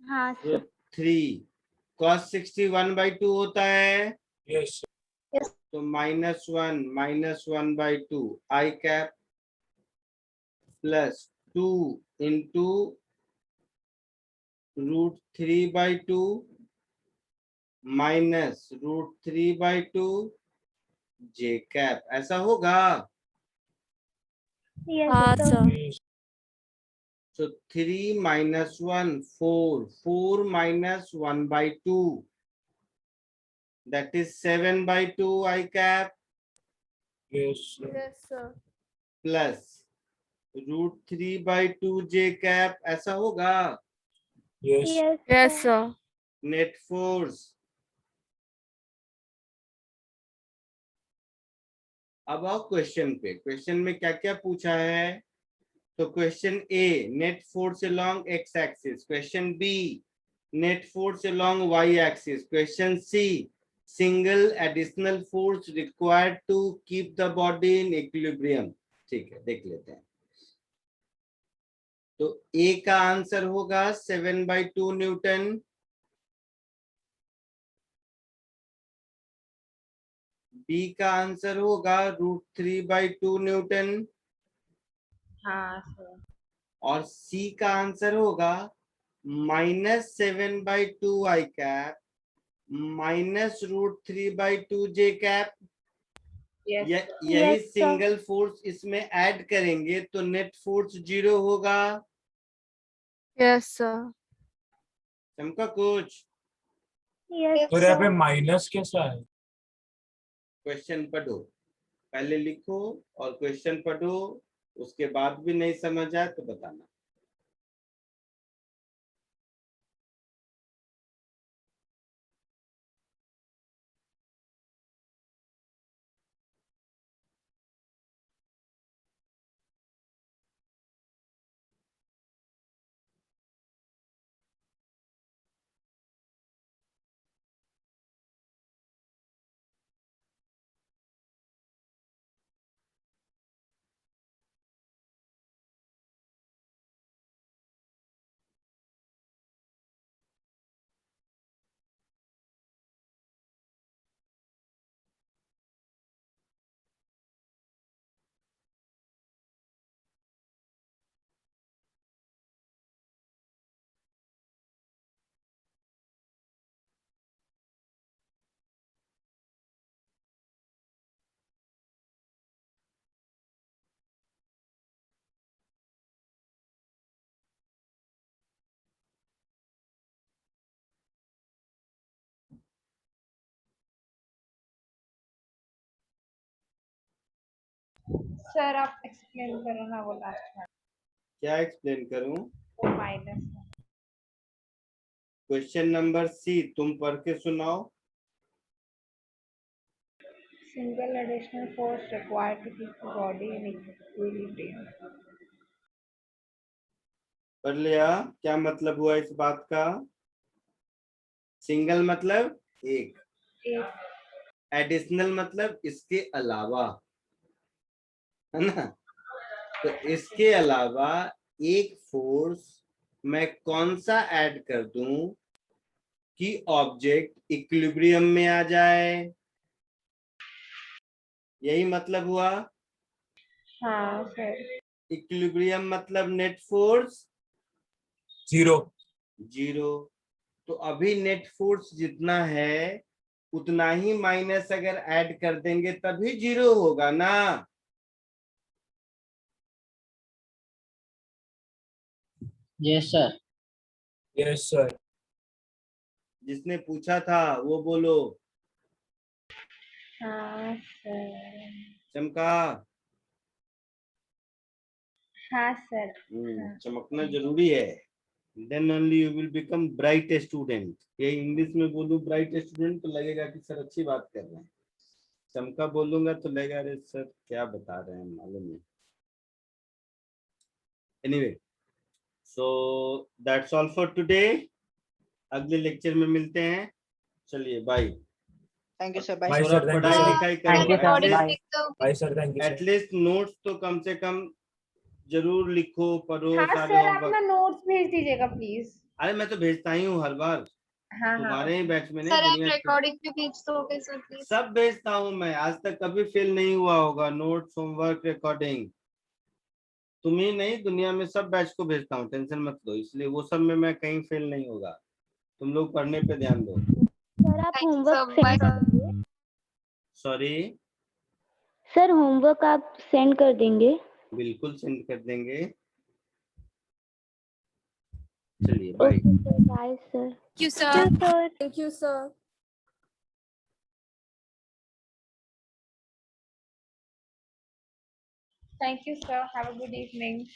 G: हाँ
A: तो
G: सर।
A: 3 cos 60 1/2 होता है,
E: Yes, sir.
A: तो -1 आई कैप प्लस 2 इंटू √3/2 माइनस √3/2 जे कैप, ऐसा होगा।
G: यस
I: हाँ
G: sir.
I: Sir.
E: Yes.
A: So 3 minus 1 4, 4 minus 1/2, that is 7/2 I cap
E: Yes, sir.
I: Yes sir.
A: plus √3/2 J cap, ऐसा होगा।
E: Yes.
G: Yes
I: yes sir.
A: Net force. अब आओ question पे, question में क्या क्या पूछा है। तो question A net force along x axis, question B net force along Y axis, question C single additional force required to keep the body in equilibrium. ठीक है, देख लेते हैं। तो ए का आंसर होगा 7/2 न्यूटन, बी का आंसर होगा √3/2 न्यूटन
B: हाँ सर।
A: और सी का आंसर होगा -7/2 आई कैप -√3/2 जे कैप।
B: यस
A: यही
G: Yes, sir.
A: सिंगल फोर्स इसमें ऐड करेंगे तो नेट फोर्स 0 होगा।
I: Yes, sir.
A: चमका कुछ?
G: Yes,
E: और यहाँ पे
G: sir.
E: माइनस कैसा है?
A: क्वेश्चन पढ़ो, पहले लिखो और क्वेश्चन पढ़ो, उसके बाद भी नहीं समझ आए तो बताना।
B: सर आप एक्सप्लेन करो ना वो लास्ट में।
A: क्या एक्सप्लेन करूं?
B: वो माइनस।
A: क्वेश्चन नंबर सी तुम पढ़ के सुनाओ।
B: Single additional force required to keep the body in equilibrium.
A: पढ़ लिया? क्या मतलब हुआ इस बात का? सिंगल मतलब एक, एडिशनल मतलब इसके अलावा, है ना? तो इसके अलावा एक फोर्स मैं कौन सा ऐड कर दूं कि ऑब्जेक्ट इक्विलिब्रियम में आ जाए, यही मतलब हुआ।
B: हाँ सर।
A: इक्विलिब्रियम मतलब नेट फोर्स
E: 0।
A: 0। तो अभी नेट फोर्स जितना है उतना ही माइनस अगर ऐड कर देंगे तभी 0 होगा ना।
J: Yes, sir.
E: Yes sir.
A: जिसने पूछा था वो बोलो।
B: हाँ सर।
A: चमका?
B: हाँ सर। हाँ।
A: चमकना जरूरी है। Then only you will become bright student. ये इंग्लिश में बोलूं ब्राइट स्टूडेंट तो लगेगा कि सर अच्छी बात कर रहे हैं, चमका बोलूंगा तो लगेगा अरे सर क्या बता रहे हैं मालूम नहीं। Anyway, so that's all for today. अगले लेक्चर में मिलते हैं। चलिए bye.
F: Thank you sir, bye
E: bye
A: और
E: सर,
A: अब
E: थैंक यू
A: पढ़ाई
E: सर।
A: लिखाई
J: Thank you,
A: करो,
J: sir.
C: Recording
J: Bye.
C: लिख दो।
E: Bye sir, thank you sir.
A: At least notes तो कम से कम जरूर लिखो, पढ़ो
B: हाँ
A: सारे
B: सर आप ना
A: होमवर्क।
B: नोट्स भेज दीजिएगा प्लीज।
A: अरे मैं तो भेजता ही हूँ हर बार,
B: हाँ हाँ।
A: तुम्हारे ही बैच में नहीं,
C: सर आप
A: दुनिया
C: रिकॉर्डिंग भी भेज दोगे सर प्लीज।
A: सब भेजता हूँ मैं। आज तक कभी फेल नहीं हुआ होगा, नोट्स होमवर्क रिकॉर्डिंग। तुम ही नहीं, दुनिया में सब बैच को भेजता हूँ, टेंशन मत लो। इसलिए वो सब में मैं कहीं फेल नहीं होगा। तुम लोग पढ़ने पे ध्यान दो।
G: सर आप
C: thank you
G: homework
C: sir, bye
G: send
C: sir.
G: करेंगे?
A: सॉरी?
G: सर होमवर्क आप सेंड कर देंगे?
A: बिल्कुल सेंड कर देंगे। चलिए bye.
G: Okay sir, bye sir.
C: Thank you
G: thank you
C: sir.
G: Sir.
I: Thank you, sir.
B: Thank you sir. Have a good evening.